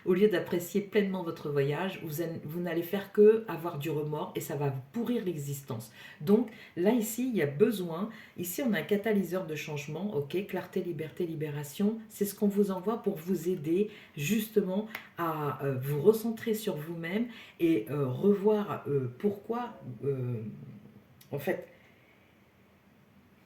au lieu d'apprécier pleinement votre voyage, vous n'allez faire que avoir du remords et ça va vous pourrir l'existence. Donc là, ici, il y a besoin. Ici, on a un catalyseur de changement. Ok, clarté, liberté, libération. C'est ce qu'on vous envoie pour vous aider justement à vous recentrer sur vous-même et revoir pourquoi, en fait,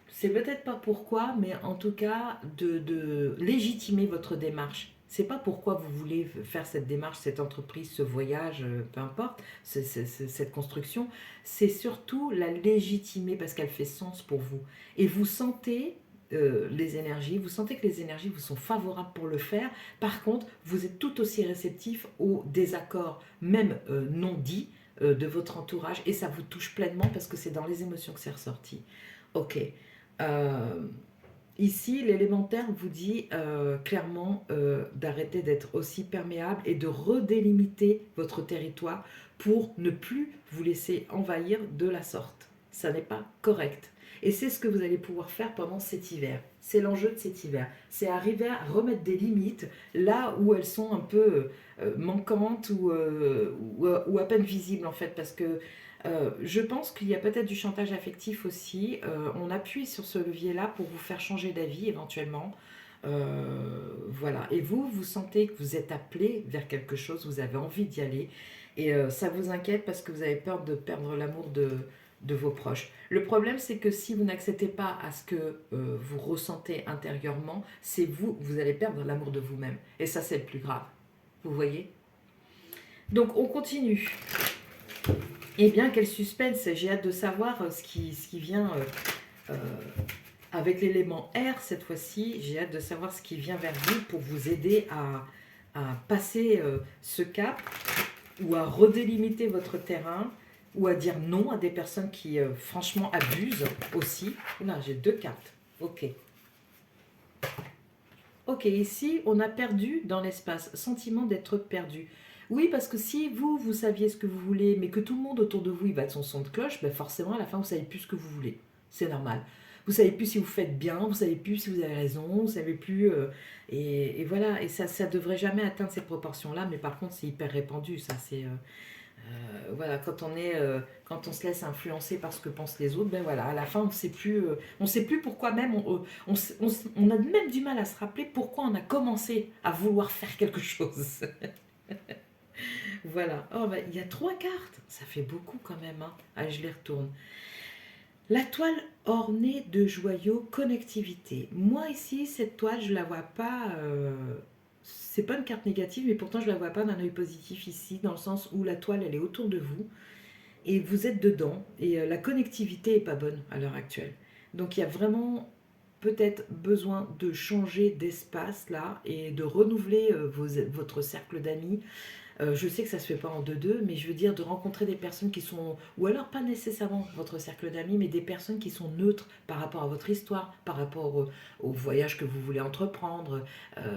c'est peut-être pas pourquoi, mais en tout cas, de légitimer votre démarche. C'est pas pourquoi vous voulez faire cette démarche, cette entreprise, ce voyage, peu importe, cette construction. C'est surtout la légitimer parce qu'elle fait sens pour vous. Et vous sentez les énergies, vous sentez que les énergies vous sont favorables pour le faire. Par contre, vous êtes tout aussi réceptif aux désaccords, même non dits, de votre entourage, et ça vous touche pleinement parce que c'est dans les émotions que c'est ressorti. Ok. Euh, Ici, l'élémentaire vous dit clairement d'arrêter d'être aussi perméable et de redélimiter votre territoire pour ne plus vous laisser envahir de la sorte. Ça n'est pas correct. Et c'est ce que vous allez pouvoir faire pendant cet hiver. C'est l'enjeu de cet hiver. C'est arriver à remettre des limites là où elles sont un peu manquantes ou à peine visibles en fait. Parce que je pense qu'il y a peut-être du chantage affectif aussi. On appuie sur ce levier-là pour vous faire changer d'avis éventuellement. Voilà. Et vous, vous sentez que vous êtes appelé vers quelque chose, vous avez envie d'y aller. Et ça vous inquiète parce que vous avez peur de perdre l'amour de vos proches. Le problème, c'est que si vous n'acceptez pas à ce que vous ressentez intérieurement, c'est vous, vous allez perdre l'amour de vous-même. Et ça, c'est le plus grave. Vous voyez? Donc, on continue. Eh bien, quel suspense! J'ai hâte de savoir ce qui vient euh, avec l'élément R cette fois-ci. J'ai hâte de savoir ce qui vient vers vous pour vous aider à passer ce cap ou à redélimiter votre terrain ou à dire non à des personnes qui franchement abusent aussi. Là, j'ai 2 cartes. Ok. Ok, ici, on a perdu dans l'espace, sentiment d'être perdu. Oui, parce que si vous, vous saviez ce que vous voulez, mais que tout le monde autour de vous, il va de son son de cloche, ben forcément, à la fin, vous savez plus ce que vous voulez. C'est normal. Vous savez plus si vous faites bien, vous savez plus si vous avez raison, vous savez plus... et voilà, et ça devrait jamais atteindre cette proportion-là, mais par contre, c'est hyper répandu, ça, c'est... voilà, quand on se laisse influencer par ce que pensent les autres, ben voilà, à la fin, on sait plus pourquoi même, on a même du mal à se rappeler pourquoi on a commencé à vouloir faire quelque chose. Voilà. Oh, ben, il y a 3 cartes, ça fait beaucoup quand même, hein. Allez, je les retourne. La toile ornée de joyaux, connectivité. Moi ici, cette toile, je la vois pas. C'est pas une carte négative, mais pourtant je la vois pas d'un œil positif ici, dans le sens où la toile, elle est autour de vous et vous êtes dedans. Et la connectivité est pas bonne à l'heure actuelle. Donc il y a vraiment peut-être besoin de changer d'espace là et de renouveler votre cercle d'amis. Je sais que ça se fait pas en deux-deux, mais je veux dire de rencontrer des personnes qui sont, ou alors pas nécessairement votre cercle d'amis, mais des personnes qui sont neutres par rapport à votre histoire, par rapport au voyage que vous voulez entreprendre,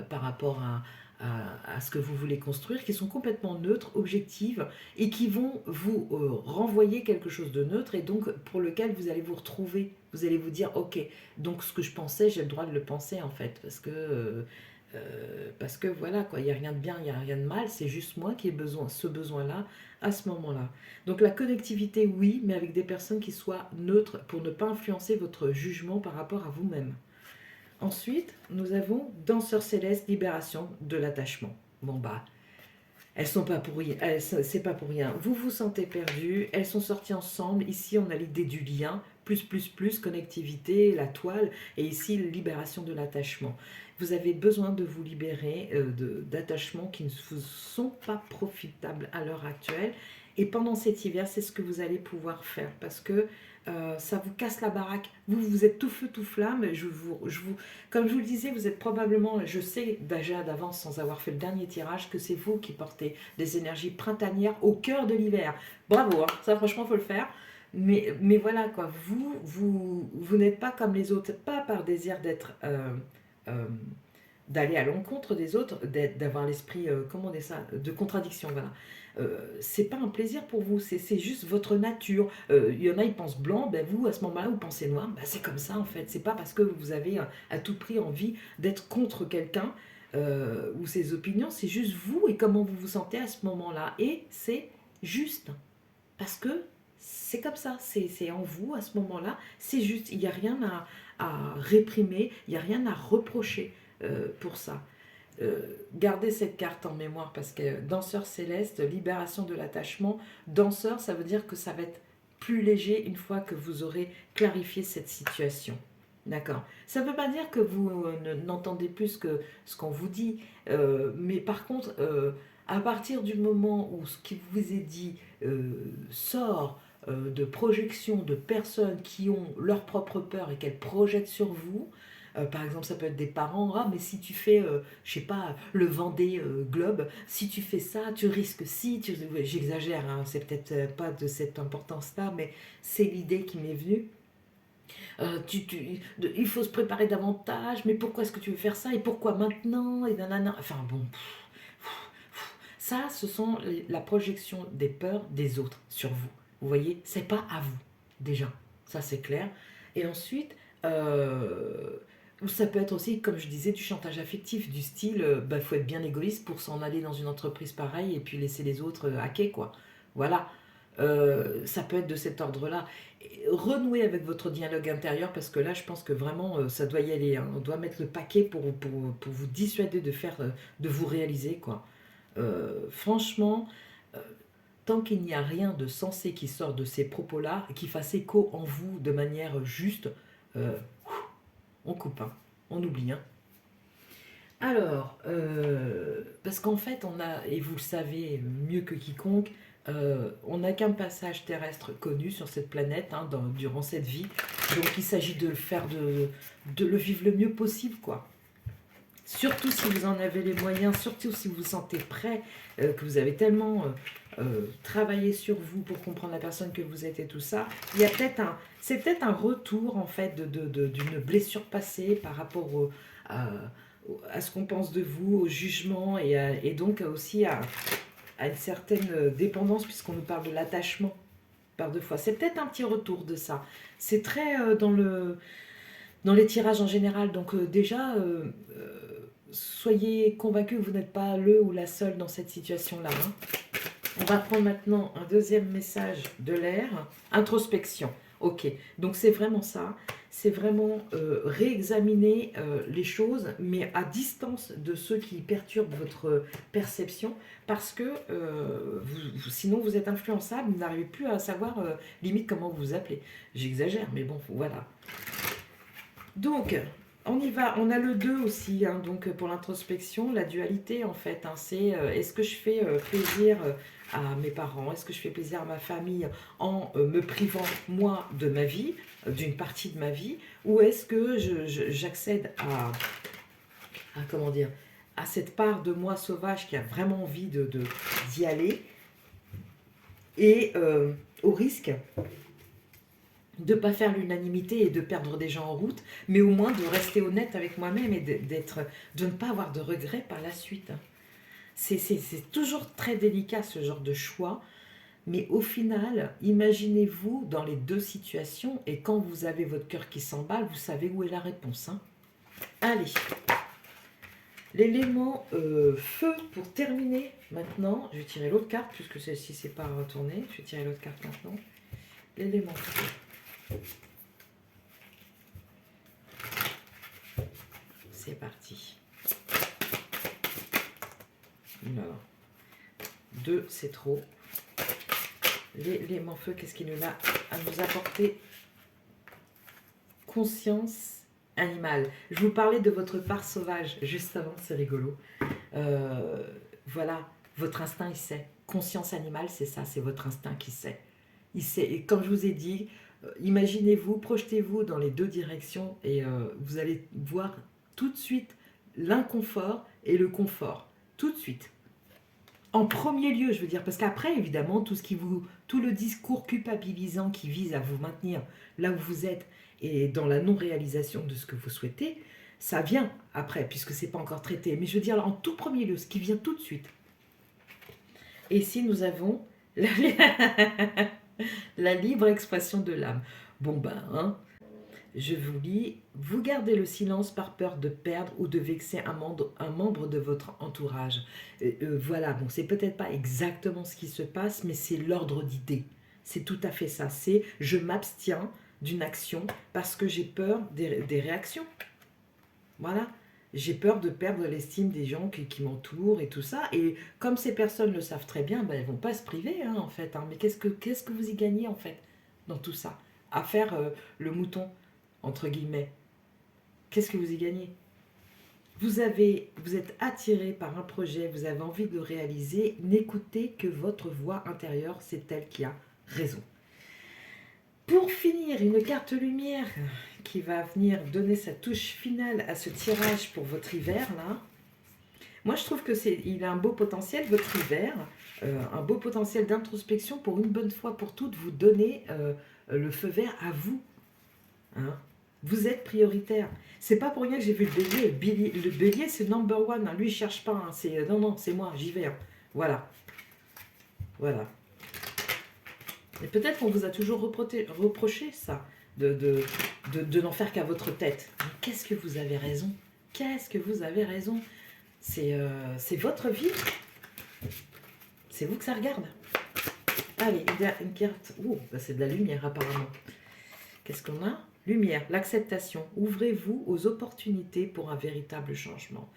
par rapport à ce que vous voulez construire, qui sont complètement neutres, objectives, et qui vont vous renvoyer quelque chose de neutre, et donc pour lequel vous allez vous retrouver. Vous allez vous dire, ok, donc ce que je pensais, j'ai le droit de le penser en fait, parce que voilà, quoi, il n'y a rien de bien, il n'y a rien de mal, c'est juste moi qui ai besoin, ce besoin-là, à ce moment-là. Donc la connectivité, oui, mais avec des personnes qui soient neutres pour ne pas influencer votre jugement par rapport à vous-même. Ensuite, nous avons Danseur céleste, libération de l'attachement. Bon bah, elles sont pas pour rien, c'est pas pour rien. Vous vous sentez perdu, elles sont sorties ensemble. Ici, on a l'idée du lien, plus, connectivité, la toile, et ici, libération de l'attachement. Vous avez besoin de vous libérer d'attachements qui ne vous sont pas profitables à l'heure actuelle. Et pendant cet hiver, c'est ce que vous allez pouvoir faire parce que ça vous casse la baraque. Vous êtes tout feu, tout flamme. Comme je vous le disais, vous êtes probablement, je sais déjà d'avance sans avoir fait le dernier tirage, que c'est vous qui portez des énergies printanières au cœur de l'hiver. Bravo, hein, ça franchement, il faut le faire. Mais voilà, quoi, vous n'êtes pas comme les autres, pas par désir d'être... euh, d'aller à l'encontre des autres, d'avoir l'esprit, comment on dit ça, de contradiction, voilà. C'est pas un plaisir pour vous, c'est juste votre nature. Il y en a, ils pensent blanc, ben vous, à ce moment-là, vous pensez noir, ben c'est comme ça en fait. C'est pas parce que vous avez à tout prix envie d'être contre quelqu'un ou ses opinions, c'est juste vous et comment vous vous sentez à ce moment-là. Et c'est juste, parce que c'est comme ça, c'est en vous à ce moment-là, c'est juste, il n'y a rien à réprimer, il n'y a rien à reprocher pour ça. Gardez cette carte en mémoire parce que danseur céleste, libération de l'attachement, danseur, ça veut dire que ça va être plus léger une fois que vous aurez clarifié cette situation. D'accord. Ça ne veut pas dire que vous n'entendez plus que ce qu'on vous dit, mais par contre, à partir du moment où ce qui vous est dit sort de projection de personnes qui ont leur propre peur et qu'elles projettent sur vous, Par exemple, ça peut être des parents, ah mais si tu fais, je sais pas, le Vendée Globe, si tu fais ça, tu risques si, ouais, j'exagère, hein, c'est peut-être pas de cette importance-là, mais c'est l'idée qui m'est venue. Il faut se préparer davantage, mais pourquoi est-ce que tu veux faire ça et pourquoi maintenant et nanana. Enfin bon, ça, ce sont la projection des peurs des autres sur vous. Vous voyez, c'est pas à vous déjà, ça c'est clair. Et ensuite, ça peut être aussi, comme je disais, du chantage affectif, du style, bah, faut être bien égoïste pour s'en aller dans une entreprise pareille et puis laisser les autres hacker, quoi. Voilà. Ça peut être de cet ordre-là. Renouer avec votre dialogue intérieur, parce que là, je pense que vraiment, ça doit y aller, hein. On doit mettre le paquet pour vous dissuader de faire, de vous réaliser, quoi. Franchement, euh, tant qu'il n'y a rien de sensé qui sort de ces propos-là, qui fasse écho en vous de manière juste, euh, on coupe, hein. On oublie, hein. Alors, parce qu'en fait, on a, et vous le savez mieux que quiconque, on n'a qu'un passage terrestre connu sur cette planète, hein, durant cette vie. Donc il s'agit de le faire, de le vivre le mieux possible, quoi. Surtout si vous en avez les moyens, surtout si vous vous sentez prêt, que vous avez tellement travaillé sur vous pour comprendre la personne que vous êtes et tout ça. Il y a peut-être c'est peut-être un retour en fait d'une blessure passée par rapport à ce qu'on pense de vous, au jugement et donc aussi à une certaine dépendance puisqu'on nous parle de l'attachement par deux fois. C'est peut-être un petit retour de ça. C'est très dans les tirages en général. Donc déjà, soyez convaincus que vous n'êtes pas le ou la seule dans cette situation-là, hein. On va prendre maintenant un deuxième message de l'air. Introspection. Ok, donc c'est vraiment ça. C'est vraiment réexaminer les choses, mais à distance de ceux qui perturbent votre perception, parce que sinon vous êtes influençable, vous n'arrivez plus à savoir limite comment vous vous appelez. J'exagère, mais bon, voilà. Donc, on y va. On a le 2 aussi, hein, donc pour l'introspection, la dualité en fait, hein, c'est est-ce que je fais plaisir à mes parents, est-ce que je fais plaisir à ma famille en me privant moi de ma vie, d'une partie de ma vie, ou est-ce que j'accède comment dire, à cette part de moi sauvage qui a vraiment envie d'y aller et au risque de ne pas faire l'unanimité et de perdre des gens en route, mais au moins de rester honnête avec moi-même et de ne pas avoir de regrets par la suite. C'est toujours très délicat ce genre de choix, mais au final, imaginez-vous dans les deux situations et quand vous avez votre cœur qui s'emballe, vous savez où est la réponse, hein. Allez, l'élément feu pour terminer maintenant. Je vais tirer l'autre carte puisque celle-ci c'est pas retourné. Je vais tirer l'autre carte maintenant. L'élément feu. C'est parti. Non. 2, c'est trop. L'élément feu, qu'est-ce qu'il nous a à nous apporter? Conscience animale. Je vous parlais de votre part sauvage juste avant, c'est rigolo. Voilà, votre instinct, il sait. Conscience animale, c'est ça, c'est votre instinct qui sait. Il sait. Et comme je vous ai dit, imaginez-vous, projetez-vous dans les deux directions et vous allez voir tout de suite l'inconfort et le confort. Tout de suite. En premier lieu, je veux dire, parce qu'après, évidemment, tout le discours culpabilisant qui vise à vous maintenir là où vous êtes et dans la non-réalisation de ce que vous souhaitez, ça vient après, puisque c'est pas encore traité. Mais je veux dire, en tout premier lieu, ce qui vient tout de suite. Et si nous avons la libre expression de l'âme. Bon ben, hein, je vous lis, vous gardez le silence par peur de perdre ou de vexer un membre de votre entourage. Voilà, bon, c'est peut-être pas exactement ce qui se passe, mais c'est l'ordre d'idée. C'est tout à fait ça. C'est je m'abstiens d'une action parce que j'ai peur des réactions. Voilà. J'ai peur de perdre l'estime des gens qui m'entourent et tout ça. Et comme ces personnes le savent très bien, ben, elles ne vont pas se priver, hein, en fait, hein. Mais qu'est-ce que vous y gagnez, en fait, dans tout ça? À faire le mouton, entre guillemets. Qu'est-ce que vous y gagnez? Vous êtes attiré par un projet, vous avez envie de le réaliser. N'écoutez que votre voix intérieure, c'est elle qui a raison. Pour finir, une carte lumière qui va venir donner sa touche finale à ce tirage pour votre hiver, là. Moi, je trouve que il a un beau potentiel, votre hiver, un beau potentiel d'introspection pour une bonne fois pour toutes, vous donner le feu vert à vous. Hein. Vous êtes prioritaire. C'est pas pour rien que j'ai vu le bélier. Le bélier, c'est number one. Hein. Lui, il cherche pas. Hein. Non, non, c'est moi, j'y vais. Hein. Voilà. Voilà. Et peut-être qu'on vous a toujours reproché ça, de n'en faire qu'à votre tête. Mais qu'est-ce que vous avez raison? Qu'est-ce que vous avez raison? C'est votre vie. C'est vous que ça regarde. Allez, une carte. Ouh, bah c'est de la lumière apparemment. Qu'est-ce qu'on a? Lumière, l'acceptation. Ouvrez-vous aux opportunités pour un véritable changement.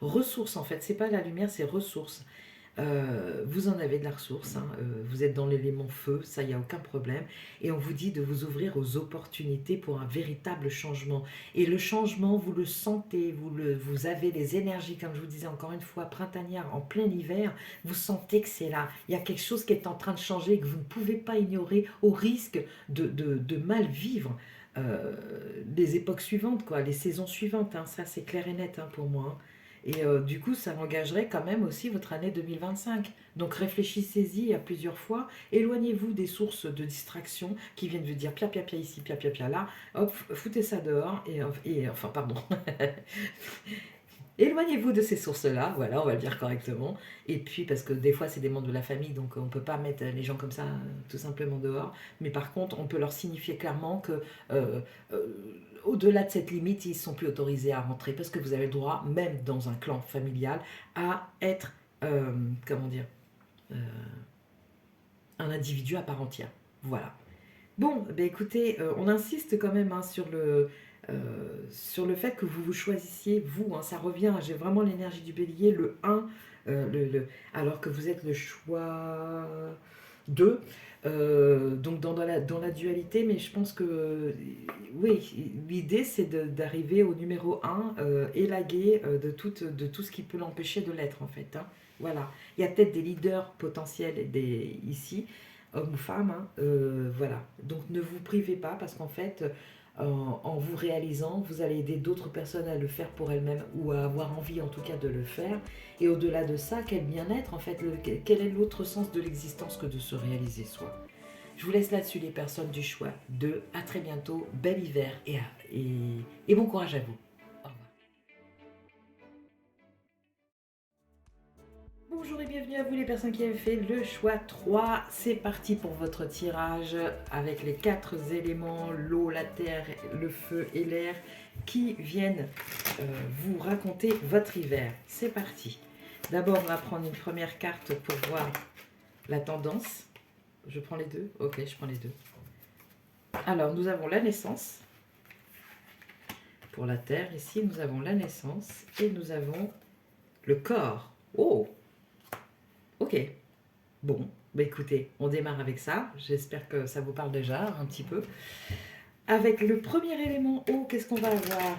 Ressources, en fait, c'est pas la lumière, c'est ressources. Vous en avez de la ressource, hein. Vous êtes dans l'élément feu, ça, il n'y a aucun problème. Et on vous dit de vous ouvrir aux opportunités pour un véritable changement. Et le changement, vous le sentez, vous avez les énergies, comme je vous disais encore une fois, printanières en plein hiver, vous sentez que c'est là. Il y a quelque chose qui est en train de changer et que vous ne pouvez pas ignorer au risque de mal vivre. Les époques suivantes, quoi, les saisons suivantes, hein, ça c'est clair et net hein, pour moi. Hein. Et du coup, ça engagerait quand même aussi votre année 2025. Donc réfléchissez-y à plusieurs fois. Éloignez-vous des sources de distraction qui viennent vous dire pia pia pia ici, pia pia pia là. Hop, foutez ça dehors. Et enfin, pardon. Éloignez-vous de ces sources-là, voilà, on va le dire correctement. Et puis, parce que des fois, c'est des membres de la famille, donc on ne peut pas mettre les gens comme ça tout simplement dehors. Mais par contre, on peut leur signifier clairement que euh, euh, au-delà de cette limite, ils ne sont plus autorisés à rentrer parce que vous avez le droit, même dans un clan familial, à être, comment dire, euh, un individu à part entière. Voilà. Bon, ben écoutez, on insiste quand même hein, sur le fait que vous vous choisissiez, vous, hein, ça revient, j'ai vraiment l'énergie du bélier, le 1, alors que vous êtes le choix 2, donc dans la dualité, mais je pense que, oui, l'idée c'est d'arriver au numéro 1, élagué de tout ce qui peut l'empêcher de l'être en fait. Hein. Voilà, il y a peut-être des leaders potentiels ici, hommes ou femmes, hein, voilà. Donc ne vous privez pas parce qu'en fait, en vous réalisant, vous allez aider d'autres personnes à le faire pour elles-mêmes ou à avoir envie en tout cas de le faire. Et au-delà de ça, quel bien-être en fait, quel est l'autre sens de l'existence que de se réaliser soi. Je vous laisse là-dessus les personnes du choix 2. À très bientôt, bel hiver et bon courage à vous. Au revoir. Bonjour et bienvenue à vous les personnes qui avez fait le choix 3. C'est parti pour votre tirage avec les 4 éléments, l'eau, la terre, le feu et l'air qui viennent vous raconter votre hiver. C'est parti. D'abord, on va prendre une première carte pour voir la tendance. Je prends les deux? Ok, je prends les deux. Alors, nous avons la naissance. Pour la terre, ici, nous avons la naissance et nous avons le corps. Oh! Ok, bon, bah écoutez, on démarre avec ça. J'espère que ça vous parle déjà un petit peu. Avec le premier élément eau, qu'est-ce qu'on va avoir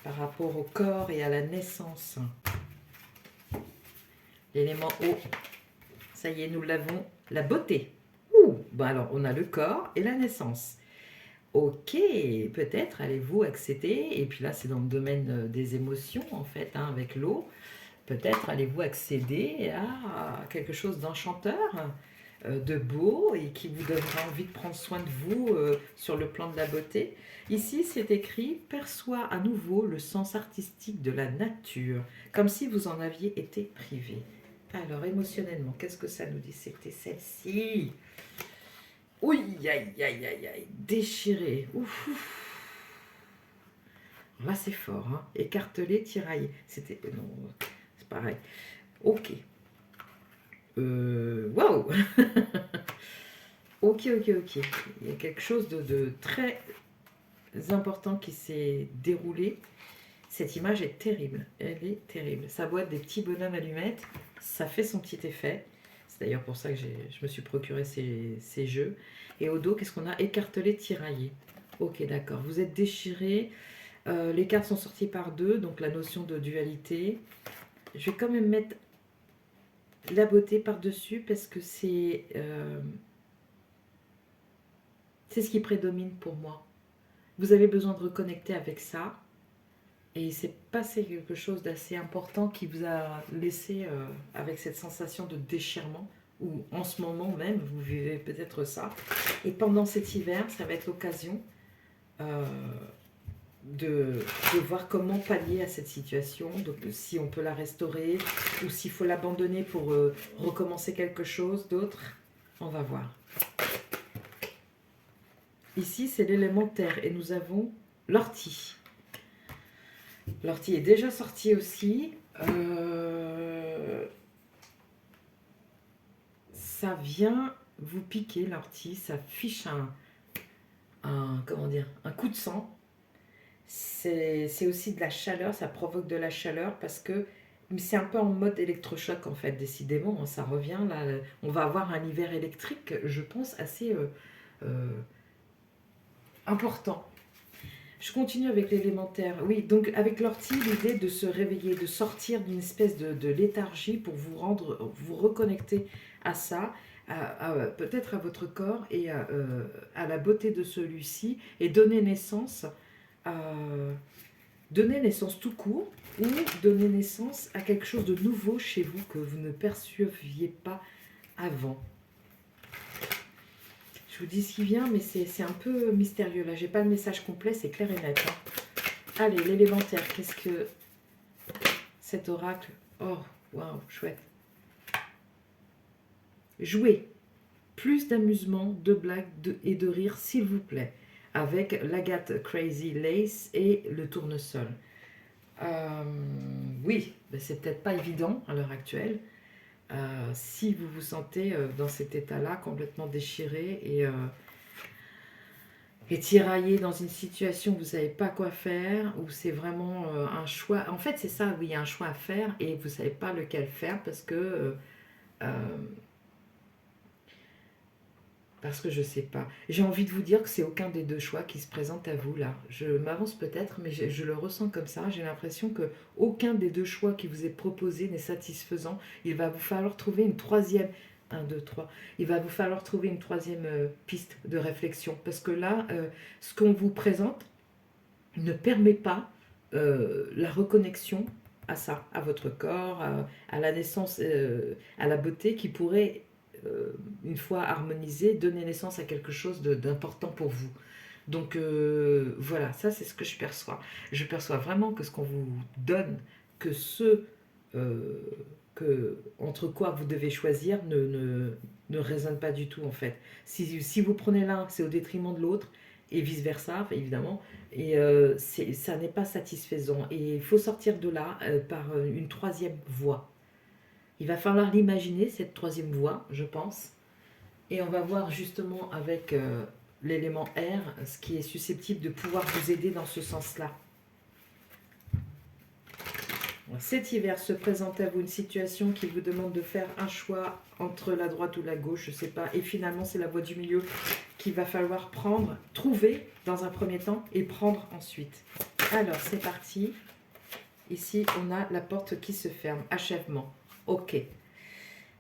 par rapport au corps et à la naissance? L'élément eau, ça y est, nous l'avons. La beauté. Ouh, bah alors on a le corps et la naissance. Ok, peut-être allez-vous accéder, et puis là c'est dans le domaine des émotions en fait, hein, avec l'eau. Peut-être allez-vous accéder à quelque chose d'enchanteur, de beau et qui vous donnera envie de prendre soin de vous sur le plan de la beauté. Ici, c'est écrit « Perçois à nouveau le sens artistique de la nature, comme si vous en aviez été privé. » Alors, émotionnellement, qu'est-ce que ça nous dit? C'était celle-ci. Oui, aïe, aïe, aïe, aïe, déchiré. Ouf, ouf. Là, c'est fort, hein. Écartelé, tiraillé. C'était... Non, c'est pareil. Ok. Waouh. Ok, ok, ok. Il y a quelque chose de très important qui s'est déroulé. Cette image est terrible. Elle est terrible. Sa boîte des petits bonhommes allumettes, ça fait son petit effet. C'est d'ailleurs pour ça que je me suis procuré ces jeux. Et au dos, qu'est-ce qu'on a? Écartelé, tiraillé. Ok, d'accord. Vous êtes déchiré. Les cartes sont sorties par deux, donc la notion de dualité. Je vais quand même mettre la beauté par-dessus parce que c'est ce qui prédomine pour moi. Vous avez besoin de reconnecter avec ça. Et il s'est passé quelque chose d'assez important qui vous a laissé avec cette sensation de déchirement, ou en ce moment même, vous vivez peut-être ça. Et pendant cet hiver, ça va être l'occasion euh, de voir comment pallier à cette situation, donc si on peut la restaurer, ou s'il faut l'abandonner pour recommencer quelque chose d'autre, on va voir. Ici, c'est l'élément terre, et nous avons l'ortie. L'ortie est déjà sortie aussi. Ça vient vous piquer l'ortie, ça fiche comment dire, un coup de sang. C'est aussi de la chaleur, ça provoque de la chaleur parce que c'est un peu en mode électrochoc en fait, décidément, ça revient là. On va avoir un hiver électrique, je pense, assez important. Je continue avec l'élémentaire. Oui, donc avec l'ortie, l'idée de se réveiller, de sortir d'une espèce de léthargie pour vous reconnecter à ça, peut-être à votre corps et à la beauté de celui-ci, et donner naissance tout court, ou donner naissance à quelque chose de nouveau chez vous que vous ne perceviez pas avant. Je vous dis ce qui vient, mais c'est un peu mystérieux. Là, j'ai pas le message complet, c'est clair et net. Hein. Allez, l'élémentaire, qu'est-ce que cet oracle... Oh, waouh, chouette. Jouez. Plus d'amusement, de blagues et de rire, s'il vous plaît. Avec l'agate Crazy Lace et le tournesol. Oui, ben c'est peut-être pas évident à l'heure actuelle. Si vous vous sentez dans cet état-là, complètement déchiré et tiraillé dans une situation où vous ne savez pas quoi faire, où c'est vraiment un choix. En fait, c'est ça, oui, il y a un choix à faire et vous ne savez pas lequel faire parce que je ne sais pas. J'ai envie de vous dire que c'est aucun des deux choix qui se présente à vous là. Je m'avance peut-être, mais je le ressens comme ça. J'ai l'impression que aucun des deux choix qui vous est proposé n'est satisfaisant. Il va vous falloir trouver une troisième. 1, 2, 3. Il va vous falloir trouver une troisième piste de réflexion. Parce que là, ce qu'on vous présente ne permet pas la reconnexion à ça, à votre corps, à la naissance, à la beauté qui pourrait une fois harmonisé, donner naissance à quelque chose d'important pour vous. Donc voilà, ça c'est ce que je perçois. Je perçois vraiment que ce qu'on vous donne, que entre quoi vous devez choisir ne résonne pas du tout en fait. Si vous prenez l'un, c'est au détriment de l'autre, et vice-versa, évidemment, et ça n'est pas satisfaisant. Et il faut sortir de là par une troisième voie. Il va falloir l'imaginer, cette troisième voie, je pense. Et on va voir justement avec l'élément R, ce qui est susceptible de pouvoir vous aider dans ce sens-là. Cet hiver se présente à vous une situation qui vous demande de faire un choix entre la droite ou la gauche, je ne sais pas. Et finalement, c'est la voie du milieu qu'il va falloir prendre, trouver dans un premier temps et prendre ensuite. Alors, c'est parti. Ici, on a la porte qui se ferme. Achèvement. Ok.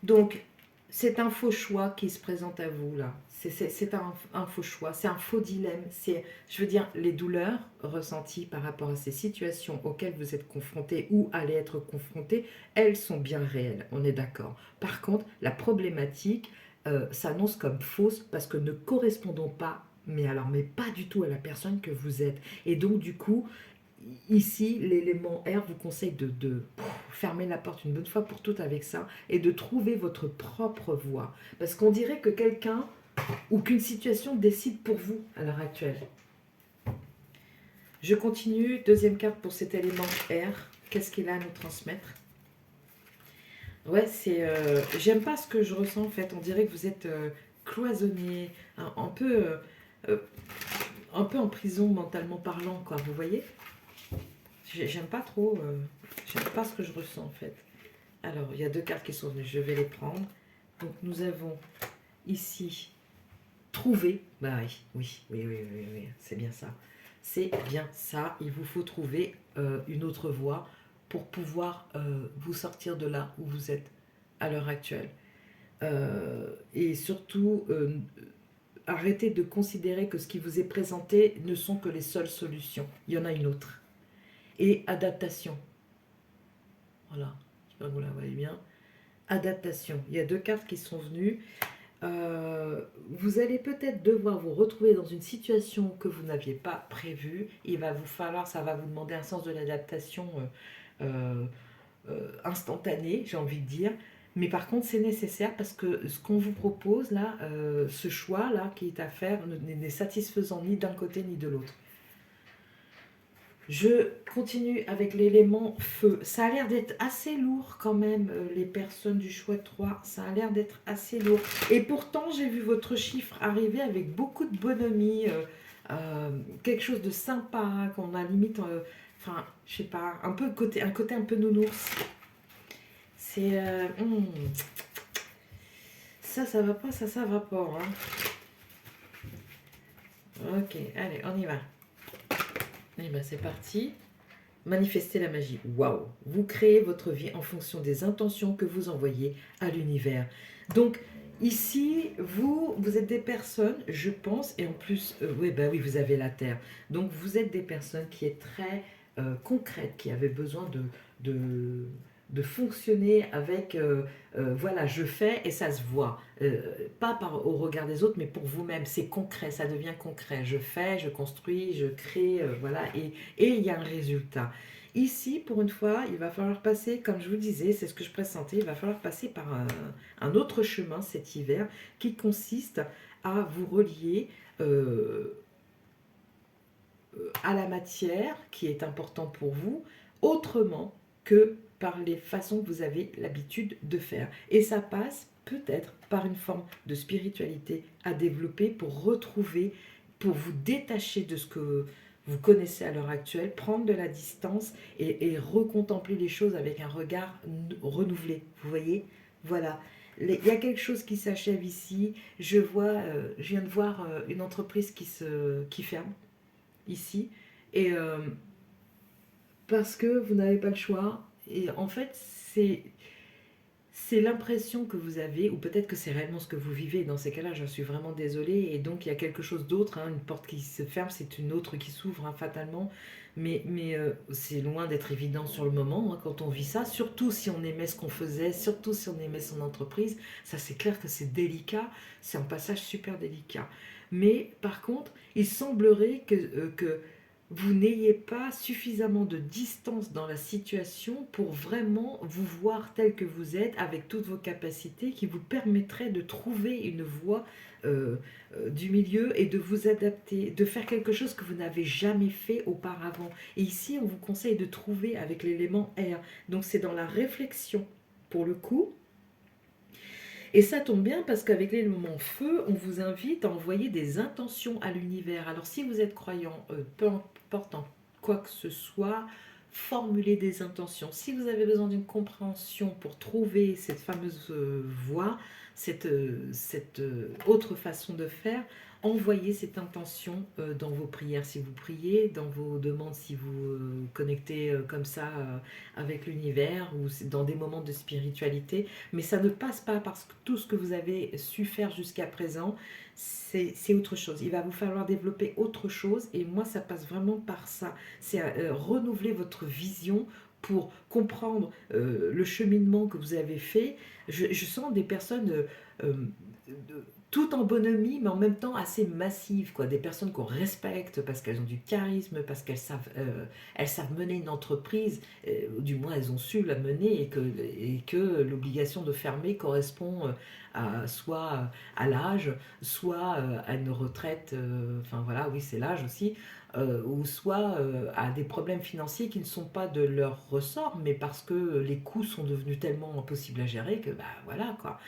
Donc, c'est un faux choix qui se présente à vous, là. C'est un faux choix, c'est un faux dilemme. Je veux dire, les douleurs ressenties par rapport à ces situations auxquelles vous êtes confrontés ou allez être confrontés, elles sont bien réelles, on est d'accord. Par contre, la problématique s'annonce comme fausse parce que ne correspondons pas, mais pas du tout à la personne que vous êtes. Et donc, du coup, ici, l'élément R vous conseille de fermer la porte une bonne fois pour toutes avec ça et de trouver votre propre voie. Parce qu'on dirait que quelqu'un ou qu'une situation décide pour vous à l'heure actuelle. Je continue. Deuxième carte pour cet élément R. Qu'est-ce qu'il a à nous transmettre? Ouais, j'aime pas ce que je ressens en fait. On dirait que vous êtes cloisonné, un peu en prison mentalement parlant, quoi. Vous voyez? J'aime pas trop, j'aime pas ce que je ressens en fait. Alors, il y a deux cartes qui sont venues, je vais les prendre. Donc, nous avons ici trouver. Bah oui, c'est bien ça. C'est bien ça, il vous faut trouver une autre voie pour pouvoir vous sortir de là où vous êtes à l'heure actuelle. Et surtout, arrêtez de considérer que ce qui vous est présenté ne sont que les seules solutions. Il y en a une autre. Et adaptation. Voilà, j'espère que vous la voyez bien. Adaptation. Il y a 2 cartes qui sont venues. Vous allez peut-être devoir vous retrouver dans une situation que vous n'aviez pas prévue. Il va vous falloir, ça va vous demander un sens de l'adaptation instantané, j'ai envie de dire. Mais par contre, c'est nécessaire parce que ce qu'on vous propose là, ce choix là qui est à faire, n'est satisfaisant ni d'un côté ni de l'autre. Je continue avec l'élément feu. Ça a l'air d'être assez lourd quand même, les personnes du choix 3. Ça a l'air d'être assez lourd. Et pourtant, j'ai vu votre chiffre arriver avec beaucoup de bonhomie, quelque chose de sympa, qu'on a limite, enfin, je sais pas, un côté un peu nounours. C'est... ça va pas, ça va pas. Hein. Ok, allez, on y va. Et ben c'est parti. Manifestez la magie. Waouh! Vous créez votre vie en fonction des intentions que vous envoyez à l'univers. Donc, ici, vous êtes des personnes, je pense, et en plus, oui, bah oui, vous avez la Terre. Donc, vous êtes des personnes qui est très concrètes, qui avaient besoin de fonctionner avec, voilà, je fais et ça se voit. Pas au regard des autres, mais pour vous-même. C'est concret, ça devient concret. Je fais, je construis, je crée, voilà, et il y a un résultat. Ici, pour une fois, il va falloir passer, comme je vous disais, c'est ce que je pressentais, il va falloir passer par un autre chemin cet hiver qui consiste à vous relier à la matière qui est importante pour vous, autrement que par les façons que vous avez l'habitude de faire. Et ça passe peut-être par une forme de spiritualité à développer pour retrouver, pour vous détacher de ce que vous connaissez à l'heure actuelle, prendre de la distance et recontempler les choses avec un regard renouvelé. Vous voyez? Voilà. Il y a quelque chose qui s'achève ici. Je viens de voir une entreprise qui ferme ici. Et parce que vous n'avez pas le choix. Et en fait, c'est l'impression que vous avez, ou peut-être que c'est réellement ce que vous vivez. Dans ces cas-là, je suis vraiment désolée. Et donc, il y a quelque chose d'autre. Hein, une porte qui se ferme, c'est une autre qui s'ouvre, hein, fatalement. Mais c'est loin d'être évident sur le moment, hein, quand on vit ça. Surtout si on aimait ce qu'on faisait, surtout si on aimait son entreprise. Ça, c'est clair que c'est délicat. C'est un passage super délicat. Mais par contre, il semblerait que vous n'ayez pas suffisamment de distance dans la situation pour vraiment vous voir tel que vous êtes, avec toutes vos capacités qui vous permettraient de trouver une voie du milieu et de vous adapter, de faire quelque chose que vous n'avez jamais fait auparavant. Et ici, on vous conseille de trouver avec l'élément air. Donc c'est dans la réflexion, pour le coup. Et ça tombe bien parce qu'avec l'élément feu, on vous invite à envoyer des intentions à l'univers. Alors si vous êtes croyant, peu importe en quoi que ce soit, formulez des intentions. Si vous avez besoin d'une compréhension pour trouver cette fameuse voie, cette autre façon de faire, envoyez cette intention dans vos prières si vous priez, dans vos demandes si vous connectez comme ça avec l'univers ou dans des moments de spiritualité. Mais ça ne passe pas parce que tout ce que vous avez su faire jusqu'à présent, c'est autre chose. Il va vous falloir développer autre chose et moi ça passe vraiment par ça. C'est renouveler votre vision pour comprendre le cheminement que vous avez fait. Je sens des personnes tout en bonhomie, mais en même temps assez massives, quoi. Des personnes qu'on respecte parce qu'elles ont du charisme, parce elles savent mener une entreprise, du moins elles ont su la mener, et que l'obligation de fermer correspond soit à l'âge, soit à une retraite, enfin voilà, oui c'est l'âge aussi, ou soit à des problèmes financiers qui ne sont pas de leur ressort, mais parce que les coûts sont devenus tellement impossibles à gérer que bah voilà quoi.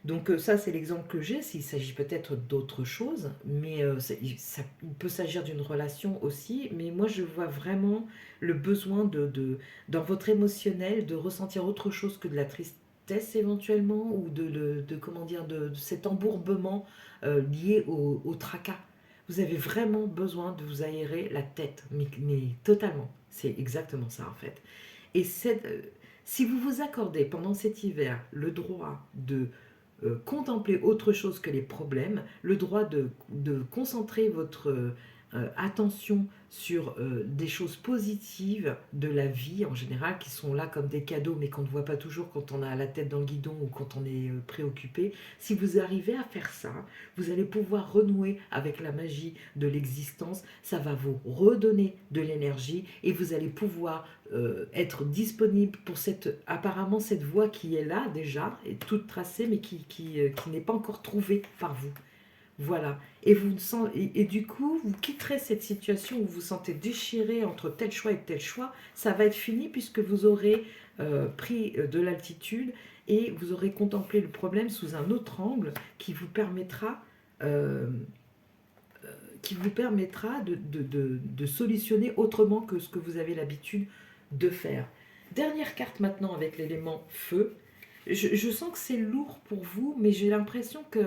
Donc ça, c'est l'exemple que j'ai. S'il s'agit peut-être d'autre chose, mais il peut s'agir d'une relation aussi. Mais moi, je vois vraiment le besoin dans votre émotionnel, de ressentir autre chose que de la tristesse éventuellement, ou comment dire, de cet embourbement lié au tracas. Vous avez vraiment besoin de vous aérer la tête, mais totalement. C'est exactement ça en fait. Et si vous vous accordez pendant cet hiver le droit de contempler autre chose que les problèmes, le droit de concentrer votre attention sur des choses positives de la vie en général, qui sont là comme des cadeaux, mais qu'on ne voit pas toujours quand on a la tête dans le guidon ou quand on est préoccupé. Si vous arrivez à faire ça, vous allez pouvoir renouer avec la magie de l'existence, ça va vous redonner de l'énergie et vous allez pouvoir être disponible pour apparemment cette voie qui est là déjà, et toute tracée, mais qui n'est pas encore trouvée par vous. Voilà. Et du coup, vous quitterez cette situation où vous vous sentez déchiré entre tel choix et tel choix. Ça va être fini puisque vous aurez pris de l'altitude et vous aurez contemplé le problème sous un autre angle euh, qui vous permettra de solutionner autrement que ce que vous avez l'habitude de faire. Dernière carte maintenant avec l'élément feu. Je sens que c'est lourd pour vous, mais j'ai l'impression que...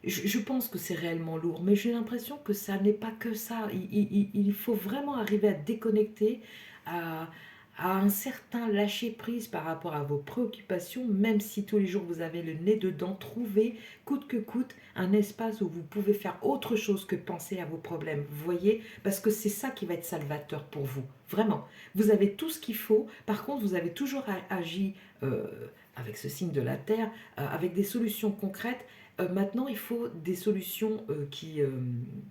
Je pense que c'est réellement lourd, mais j'ai l'impression que ça n'est pas que ça. Il faut vraiment arriver à déconnecter, à, à un certain lâcher-prise par rapport à vos préoccupations, même si tous les jours vous avez le nez dedans. Trouvez, coûte que coûte, un espace où vous pouvez faire autre chose que penser à vos problèmes. Vous voyez? Parce que c'est ça qui va être salvateur pour vous. Vraiment. Vous avez tout ce qu'il faut. Par contre, vous avez toujours agi avec ce signe de la Terre, avec des solutions concrètes. Maintenant, il faut des solutions qui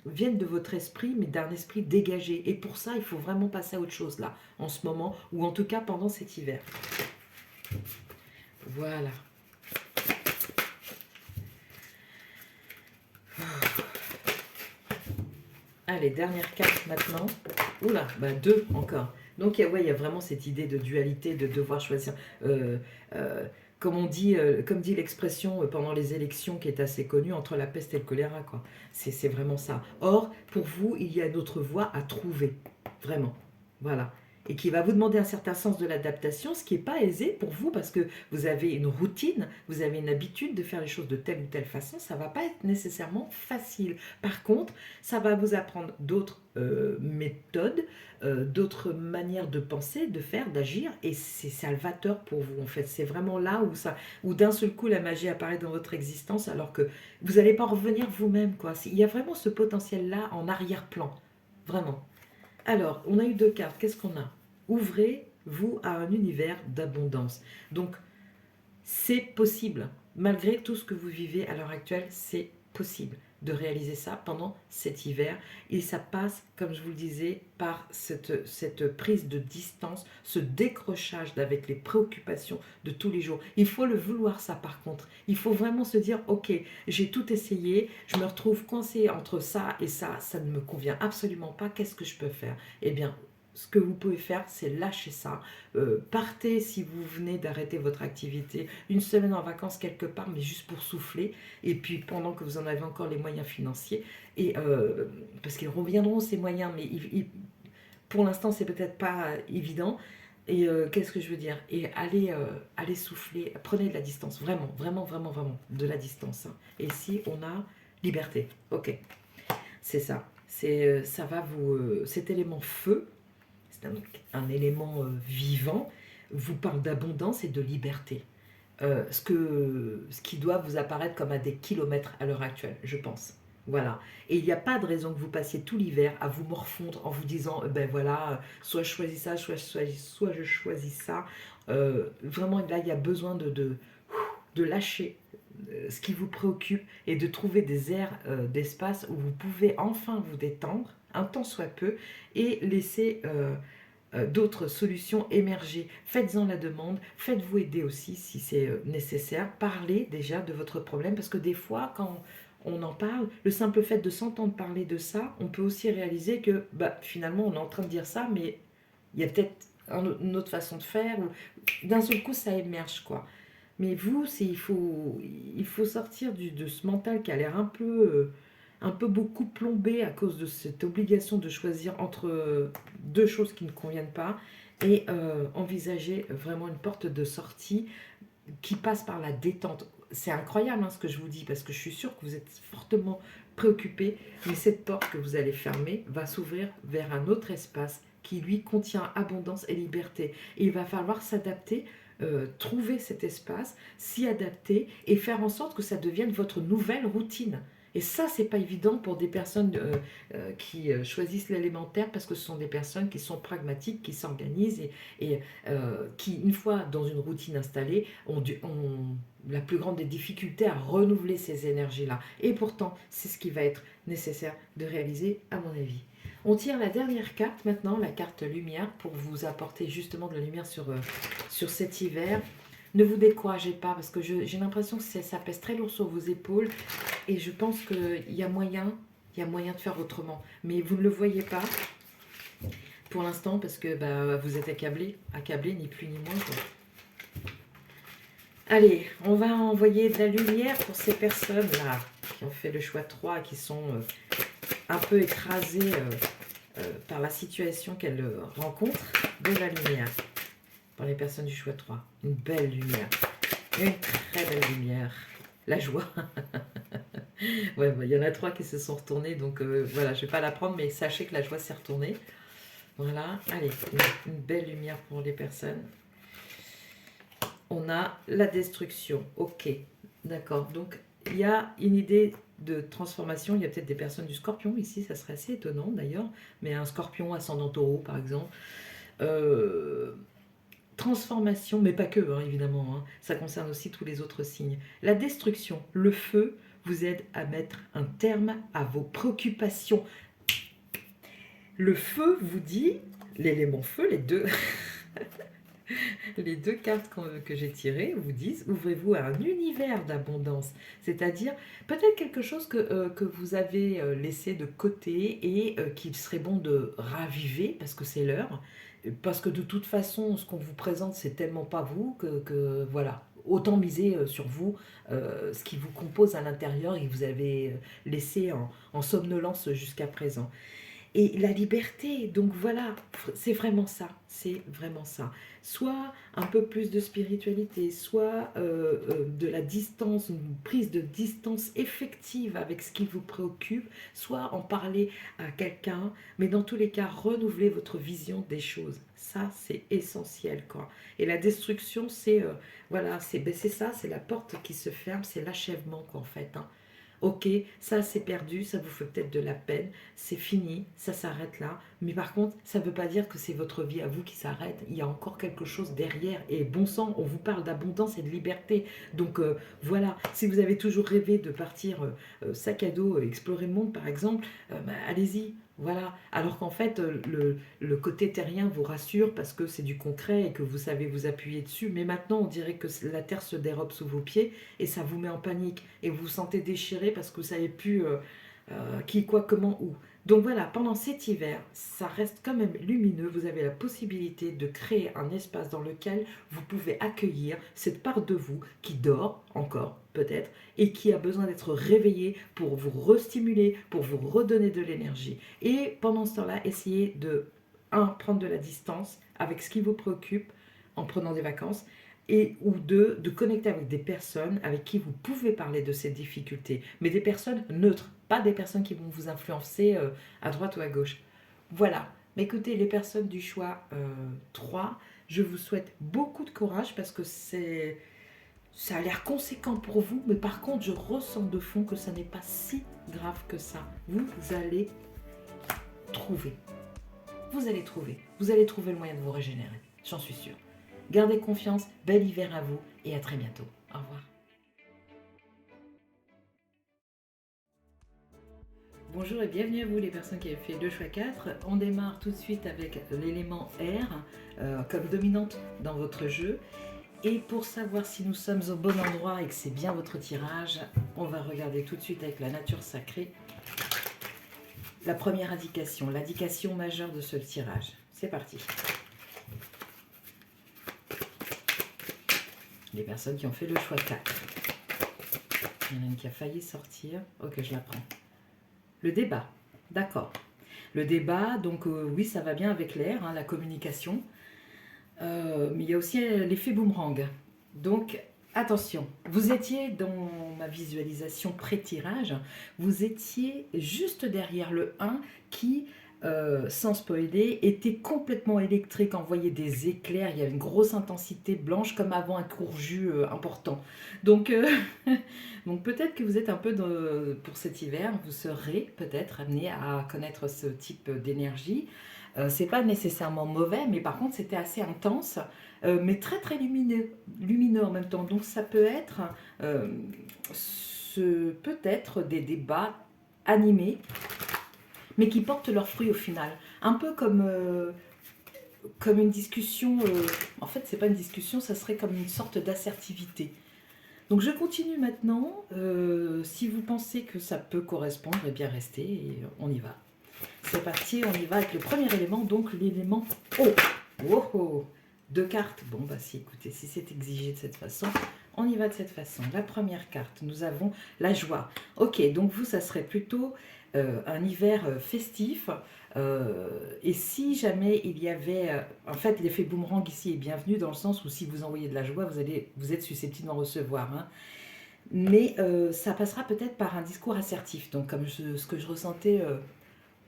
viennent de votre esprit, mais d'un esprit dégagé. Et pour ça, il faut vraiment passer à autre chose là, en ce moment, ou en tout cas pendant cet hiver. Voilà. Allez, dernière carte maintenant. Oula, bah 2 encore. Donc ouais, il y a vraiment cette idée de dualité, de devoir choisir. Comme on dit, comme dit l'expression pendant les élections qui est assez connue, entre la peste et le choléra, quoi. C'est vraiment ça. Or, pour vous, il y a d'autres voies à trouver. Vraiment. Voilà. Et qui va vous demander un certain sens de l'adaptation, ce qui n'est pas aisé pour vous parce que vous avez une routine, vous avez une habitude de faire les choses de telle ou telle façon, ça ne va pas être nécessairement facile. Par contre, ça va vous apprendre d'autres méthodes, d'autres manières de penser, de faire, d'agir, et c'est salvateur pour vous en fait. C'est vraiment là où d'un seul coup la magie apparaît dans votre existence alors que vous n'allez pas en revenir vous-même, quoi. Il y a vraiment ce potentiel-là en arrière-plan, vraiment. Alors, on a eu 2 cartes. Qu'est-ce qu'on a? Ouvrez-vous à un univers d'abondance. Donc, c'est possible. Malgré tout ce que vous vivez à l'heure actuelle, c'est possible de réaliser ça pendant cet hiver. Et ça passe, comme je vous le disais, par cette prise de distance, ce décrochage avec les préoccupations de tous les jours. Il faut le vouloir ça par contre. Il faut vraiment se dire, ok, j'ai tout essayé, je me retrouve coincé entre ça et ça ne me convient absolument pas, qu'est-ce que je peux faire? Eh bien, ce que vous pouvez faire, c'est lâcher ça. Partez si vous venez d'arrêter votre activité, une semaine en vacances quelque part, mais juste pour souffler. Et puis pendant que vous en avez encore les moyens financiers, et parce qu'ils reviendront ces moyens, mais pour l'instant c'est peut-être pas évident. Et qu'est-ce que je veux dire? Et allez souffler, prenez de la distance, vraiment, vraiment, vraiment, vraiment, de la distance. Hein. Et si on a liberté, ok, c'est ça. Ça va vous, cet élément feu. C'est un élément vivant, vous parle d'abondance et de liberté. Ce qui doit vous apparaître comme à des kilomètres à l'heure actuelle, je pense. Voilà. Et il n'y a pas de raison que vous passiez tout l'hiver à vous morfondre en vous disant, ben voilà, soit je choisis ça, soit je choisis ça. Vraiment, là, il y a besoin de lâcher ce qui vous préoccupe et de trouver des aires d'espace où vous pouvez enfin vous détendre, un temps soit peu, et laisser d'autres solutions émerger. Faites-en la demande, faites-vous aider aussi si c'est nécessaire. Parlez déjà de votre problème parce que des fois, quand on en parle, le simple fait de s'entendre parler de ça, on peut aussi réaliser que finalement on est en train de dire ça, mais il y a peut-être une autre façon de faire, ou d'un seul coup ça émerge, quoi. Mais vous, il faut sortir de ce mental qui a l'air un peu beaucoup plombé à cause de cette obligation de choisir entre deux choses qui ne conviennent pas, et envisager vraiment une porte de sortie qui passe par la détente. C'est incroyable ce que je vous dis, parce que je suis sûre que vous êtes fortement préoccupé, mais cette porte que vous allez fermer va s'ouvrir vers un autre espace qui lui contient abondance et liberté. Et il va falloir s'adapter trouver cet espace, s'y adapter et faire en sorte que ça devienne votre nouvelle routine. Et ça, c'est pas évident pour des personnes qui choisissent l'élémentaire parce que ce sont des personnes qui sont pragmatiques, qui s'organisent et qui, une fois dans une routine installée, ont la plus grande des difficultés à renouveler ces énergies-là. Et pourtant, c'est ce qui va être nécessaire de réaliser, à mon avis. On tire la dernière carte maintenant, la carte lumière, pour vous apporter justement de la lumière sur cet hiver. Ne vous découragez pas parce que j'ai l'impression que ça pèse très lourd sur vos épaules et je pense qu'il y a moyen de faire autrement. Mais vous ne le voyez pas pour l'instant parce que bah, vous êtes accablé, ni plus ni moins, quoi. Allez, on va envoyer de la lumière pour ces personnes-là qui ont fait le choix 3, qui sont un peu écrasées par la situation qu'elles rencontrent. De la lumière pour les personnes du choix 3. Une belle lumière. Une très belle lumière. La joie. Ouais, bah, y en a 3 qui se sont retournés, donc voilà, je ne vais pas la prendre, mais sachez que la joie s'est retournée. Voilà, allez, une belle lumière pour les personnes. On a la destruction, ok, d'accord. Donc, il y a une idée de transformation. Il y a peut-être des personnes du scorpion ici, ça serait assez étonnant d'ailleurs, mais un scorpion ascendant taureau, par exemple. Transformation, mais pas que, hein, évidemment, hein. Ça concerne aussi tous les autres signes. La destruction, le feu, vous aide à mettre un terme à vos préoccupations. Le feu vous dit, l'élément feu, les deux, les deux cartes que j'ai tirées vous disent, ouvrez-vous à un univers d'abondance. C'est-à-dire, peut-être quelque chose que vous avez laissé de côté et qu'il serait bon de raviver, parce que c'est l'heure. Parce que de toute façon, ce qu'on vous présente, c'est tellement pas vous que voilà. Autant miser sur vous, ce qui vous compose à l'intérieur et que vous avez laissé en somnolence jusqu'à présent. Et la liberté, donc voilà, c'est vraiment ça, c'est vraiment ça. Soit un peu plus de spiritualité, soit de la distance, une prise de distance effective avec ce qui vous préoccupe, soit en parler à quelqu'un, mais dans tous les cas, renouveler votre vision des choses. Ça, c'est essentiel, quoi. Et la destruction, c'est voilà, c'est ça, c'est la porte qui se ferme, c'est l'achèvement, quoi, en fait, hein. Ok, ça c'est perdu, ça vous fait peut-être de la peine, c'est fini, ça s'arrête là. Mais par contre, ça ne veut pas dire que c'est votre vie à vous qui s'arrête. Il y a encore quelque chose derrière. Et bon sang, on vous parle d'abondance et de liberté. Donc voilà, si vous avez toujours rêvé de partir sac à dos, explorer le monde par exemple, bah, allez-y. Voilà, alors qu'en fait, le côté terrien vous rassure parce que c'est du concret et que vous savez vous appuyer dessus. Mais maintenant, on dirait que la terre se dérobe sous vos pieds et ça vous met en panique. Et vous vous sentez déchiré parce que vous ne savez plus qui, quoi, comment, où. Donc voilà, pendant cet hiver, ça reste quand même lumineux. Vous avez la possibilité de créer un espace dans lequel vous pouvez accueillir cette part de vous qui dort encore, peut-être, et qui a besoin d'être réveillée pour vous restimuler, pour vous redonner de l'énergie. Et pendant ce temps-là, essayez de, prendre de la distance avec ce qui vous préoccupe en prenant des vacances, et ou deux, de connecter avec des personnes avec qui vous pouvez parler de ces difficultés, mais des personnes neutres, pas des personnes qui vont vous influencer à droite ou à gauche. Voilà. Mais écoutez, les personnes du choix 3, je vous souhaite beaucoup de courage parce que ça a l'air conséquent pour vous, mais par contre, je ressens de fond que ça n'est pas si grave que ça. Vous allez trouver. Vous allez trouver. Vous allez trouver le moyen de vous régénérer. J'en suis sûre. Gardez confiance, bel hiver à vous et à très bientôt. Au revoir. Bonjour et bienvenue à vous les personnes qui avez fait le choix 4. On démarre tout de suite avec l'élément air comme dominante dans votre jeu. Et pour savoir si nous sommes au bon endroit et que c'est bien votre tirage, on va regarder tout de suite avec la nature sacrée. La première indication, l'indication majeure de ce tirage. C'est parti. Les personnes qui ont fait le choix 4. Il y en a une qui a failli sortir. Ok, je la prends. Le débat, d'accord. Le débat, donc oui, ça va bien avec l'air, hein, la communication. Mais il y a aussi l'effet boomerang. Donc, attention, vous étiez dans ma visualisation pré-tirage, vous étiez juste derrière le 1 qui sans spoiler, était complètement électrique, envoyait des éclairs, il y avait une grosse intensité blanche comme avant un court jus important. Donc, donc peut-être que vous êtes un peu pour cet hiver, vous serez peut-être amené à connaître ce type d'énergie. C'est pas nécessairement mauvais, mais par contre c'était assez intense, mais très très lumineux en même temps. Donc ça peut être peut-être des débats animés mais qui portent leurs fruits au final. Un peu comme une discussion, en fait c'est pas une discussion, ça serait comme une sorte d'assertivité. Donc je continue maintenant, si vous pensez que ça peut correspondre, eh bien restez et on y va. C'est parti, on y va avec le premier élément, donc l'élément O. Oh, oh. 2 cartes, bon bah si, écoutez, si c'est exigé de cette façon, on y va de cette façon. La première carte, nous avons la joie. Ok, donc vous, ça serait plutôt un hiver festif. Et si jamais il y avait... en fait, l'effet boomerang ici est bienvenu dans le sens où si vous envoyez de la joie, vous êtes susceptible d'en recevoir. Hein. Mais ça passera peut-être par un discours assertif, donc comme ce que je ressentais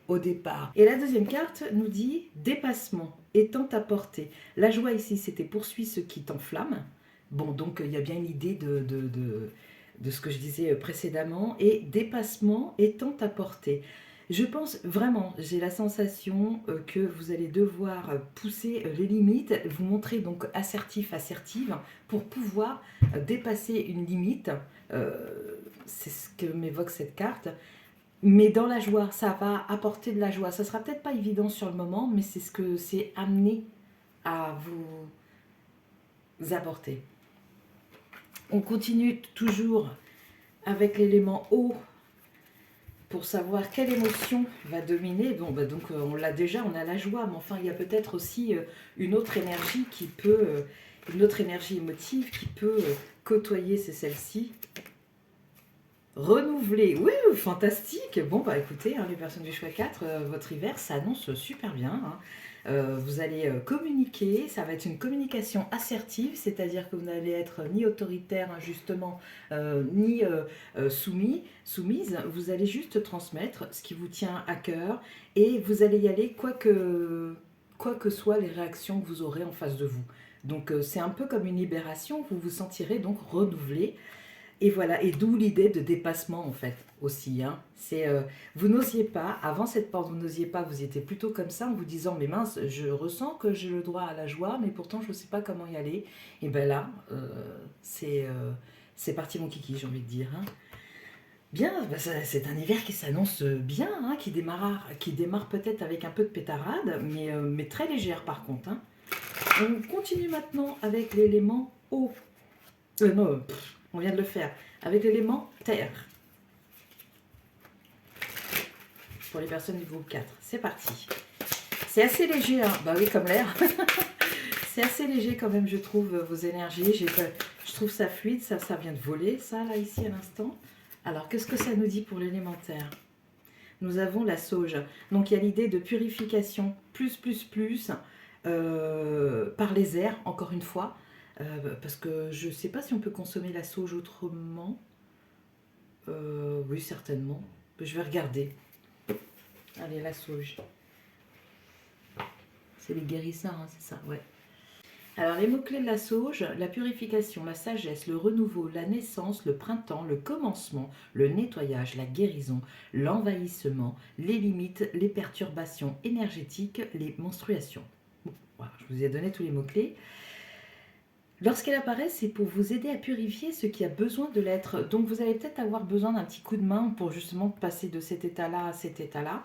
au départ. Et la deuxième carte nous dit dépassement, étant à portée. La joie ici, c'était poursuit ce qui t'enflamme. Bon, donc il y a bien une idée de ce que je disais précédemment. Et dépassement, étant à portée. Je pense vraiment, j'ai la sensation que vous allez devoir pousser les limites, vous montrer donc assertif, assertive, pour pouvoir dépasser une limite. C'est ce que m'évoque cette carte. Mais dans la joie, ça va apporter de la joie. Ça sera peut-être pas évident sur le moment, mais c'est ce que c'est amené à vous apporter. On continue toujours avec l'élément eau pour savoir quelle émotion va dominer. Bon, bah donc on l'a déjà, on a la joie, mais enfin il y a peut-être aussi une autre énergie qui peut, une autre énergie émotive qui peut côtoyer celle-ci. Renouveler, oui, fantastique. Bon, bah écoutez, hein, les personnes du choix 4, votre hiver s'annonce super bien. Hein. Vous allez communiquer, ça va être une communication assertive, c'est-à-dire que vous n'allez être ni autoritaire, injustement, ni soumise. Vous allez juste transmettre ce qui vous tient à cœur et vous allez y aller quoi que soient les réactions que vous aurez en face de vous. Donc c'est un peu comme une libération, vous vous sentirez donc renouvelé. Et voilà, et d'où l'idée de dépassement en fait aussi. Hein. C'est vous n'osiez pas, avant cette porte, vous n'osiez pas, vous étiez plutôt comme ça en vous disant mais mince, je ressens que j'ai le droit à la joie, mais pourtant je ne sais pas comment y aller. Et bien là, c'est parti mon kiki, j'ai envie de dire. Hein. Bien, bah c'est un hiver qui s'annonce bien, hein, qui démarre peut-être avec un peu de pétarade, mais très légère par contre. Hein. On continue maintenant avec l'élément eau. Non, on vient de le faire. Avec l'élément terre. Pour les personnes du groupe 4. C'est parti. C'est assez léger, hein. Bah oui, comme l'air. C'est assez léger quand même, je trouve, vos énergies. Je trouve ça fluide, ça vient de voler, ça, là, ici, à l'instant. Alors, qu'est-ce que ça nous dit pour l'élémentaire? Nous avons la sauge. Donc, il y a l'idée de purification, par les airs, encore une fois. Parce que je ne sais pas si on peut consommer la sauge autrement. Oui, certainement. Je vais regarder. Allez, la sauge. C'est les guérisseurs, hein, c'est ça, ouais. Alors, les mots-clés de la sauge, la purification, la sagesse, le renouveau, la naissance, le printemps, le commencement, le nettoyage, la guérison, l'envahissement, les limites, les perturbations énergétiques, les menstruations. Bon, voilà, je vous ai donné tous les mots-clés. Lorsqu'elle apparaît, c'est pour vous aider à purifier ce qui a besoin de l'être. Donc vous allez peut-être avoir besoin d'un petit coup de main pour justement passer de cet état-là à cet état-là.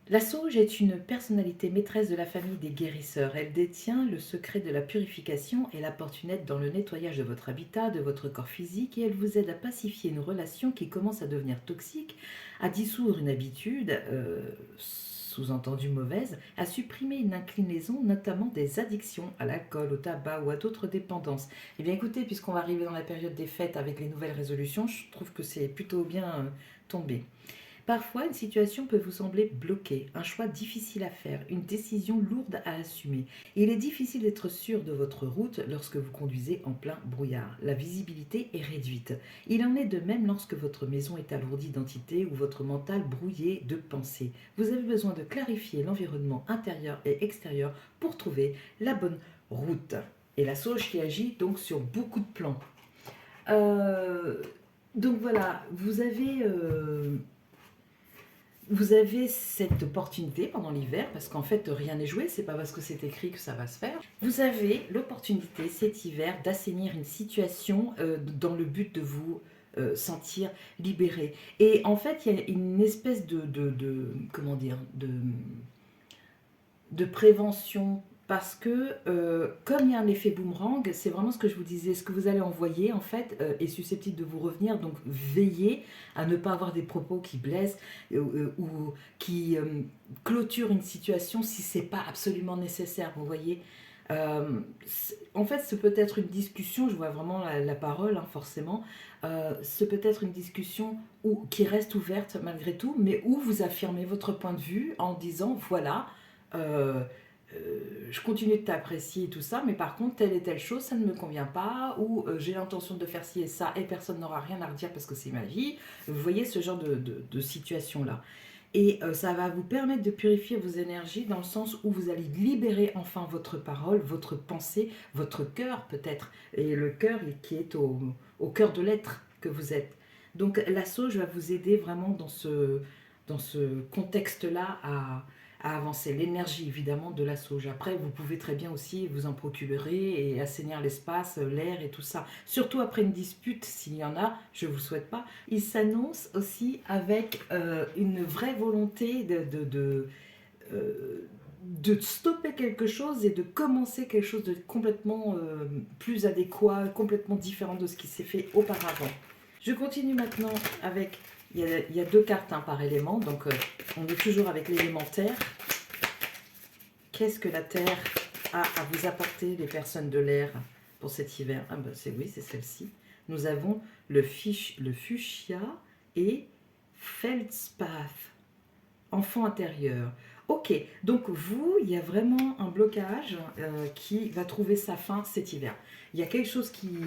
La sauge est une personnalité maîtresse de la famille des guérisseurs. Elle détient le secret de la purification et apporte une aide dans le nettoyage de votre habitat, de votre corps physique, et elle vous aide à pacifier une relation qui commence à devenir toxique, à dissoudre une habitude, sous-entendu mauvaise, à supprimer une inclinaison, notamment des addictions à l'alcool, au tabac ou à d'autres dépendances. Eh bien écoutez, puisqu'on va arriver dans la période des fêtes avec les nouvelles résolutions, je trouve que c'est plutôt bien tombé. Parfois, une situation peut vous sembler bloquée, un choix difficile à faire, une décision lourde à assumer. Il est difficile d'être sûr de votre route lorsque vous conduisez en plein brouillard. La visibilité est réduite. Il en est de même lorsque votre maison est alourdie d'entités ou votre mental brouillé de pensées. Vous avez besoin de clarifier l'environnement intérieur et extérieur pour trouver la bonne route. Et la sauge qui agit donc sur beaucoup de plans. Euh, donc voilà, vous avez cette opportunité pendant l'hiver, parce qu'en fait rien n'est joué, c'est pas parce que c'est écrit que ça va se faire. Vous avez l'opportunité cet hiver d'assainir une situation dans le but de vous sentir libéré. Et en fait, il y a une espèce comment dire, de prévention, parce que comme il y a un effet boomerang, c'est vraiment ce que je vous disais, ce que vous allez envoyer en fait est susceptible de vous revenir, donc veillez à ne pas avoir des propos qui blessent ou qui clôturent une situation si c'est pas absolument nécessaire, vous voyez. En fait, ce peut être une discussion, je vois vraiment la parole, hein, forcément, ce peut être une discussion qui reste ouverte malgré tout, mais où vous affirmez votre point de vue en disant, voilà, euh, je continue de t'apprécier et tout ça, mais par contre, telle et telle chose, ça ne me convient pas, ou j'ai l'intention de faire ci et ça, et personne n'aura rien à redire parce que c'est ma vie. Vous voyez ce genre de situation-là. Et ça va vous permettre de purifier vos énergies dans le sens où vous allez libérer enfin votre parole, votre pensée, votre cœur peut-être, et le cœur qui est au cœur de l'être que vous êtes. Donc la sauge va vous aider vraiment dans ce contexte-là à avancer. L'énergie évidemment de la sauge. Après, vous pouvez très bien aussi vous en procurer et assainir l'espace, l'air et tout ça. Surtout après une dispute, s'il y en a, je ne vous souhaite pas. Il s'annonce aussi avec une vraie volonté de stopper quelque chose et de commencer quelque chose de complètement plus adéquat, complètement différent de ce qui s'est fait auparavant. Je continue maintenant avec, il y a deux cartes hein, par élément, donc on est toujours avec l'élémentaire. Qu'est-ce que la Terre a à vous apporter, les personnes de l'air, pour cet hiver? Ah ben oui, c'est celle-ci. Nous avons le fuchsia et Feldspathe, enfant intérieur. Ok, donc vous, il y a vraiment un blocage qui va trouver sa fin cet hiver. Il y a quelque chose qui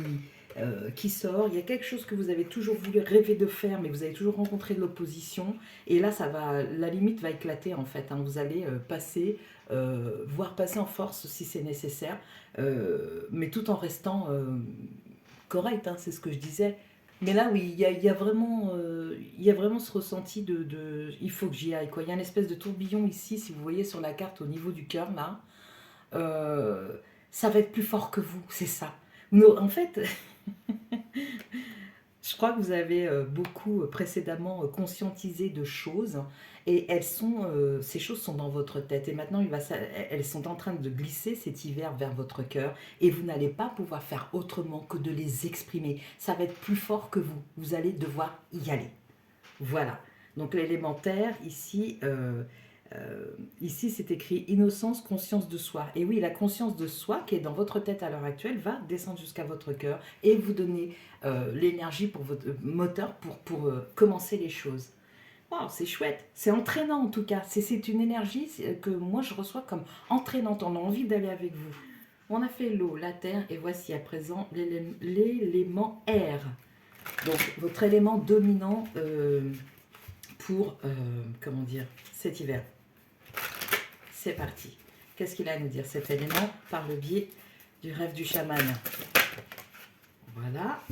sort, il y a quelque chose que vous avez toujours voulu rêver de faire, mais vous avez toujours rencontré de l'opposition. Et là, la limite va éclater en fait. Hein. Vous allez voire passer en force si c'est nécessaire, mais tout en restant correct, hein, c'est ce que je disais. Mais là, oui, il y a vraiment ce ressenti il faut que j'y aille, quoi. Il y a une espèce de tourbillon ici, si vous voyez sur la carte au niveau du cœur, là. Ça va être plus fort que vous, c'est ça. En fait, je crois que vous avez beaucoup précédemment conscientisé de choses et ces choses sont dans votre tête et maintenant elles sont en train de glisser cet hiver vers votre cœur et vous n'allez pas pouvoir faire autrement que de les exprimer. Ça va être plus fort que vous. Vous allez devoir y aller. Voilà. Donc l'élémentaire ici, c'est écrit innocence, conscience de soi. Et oui, la conscience de soi qui est dans votre tête à l'heure actuelle va descendre jusqu'à votre cœur et vous donner l'énergie pour votre moteur pour commencer les choses. Wow, c'est chouette, c'est entraînant en tout cas. C'est une énergie que moi je reçois comme entraînante. On a envie d'aller avec vous. On a fait l'eau, la terre et voici à présent l'élément air. Donc votre élément dominant pour comment dire cet hiver. C'est parti. Qu'est-ce qu'il a à nous dire cet élément par le biais du rêve du chaman? Voilà.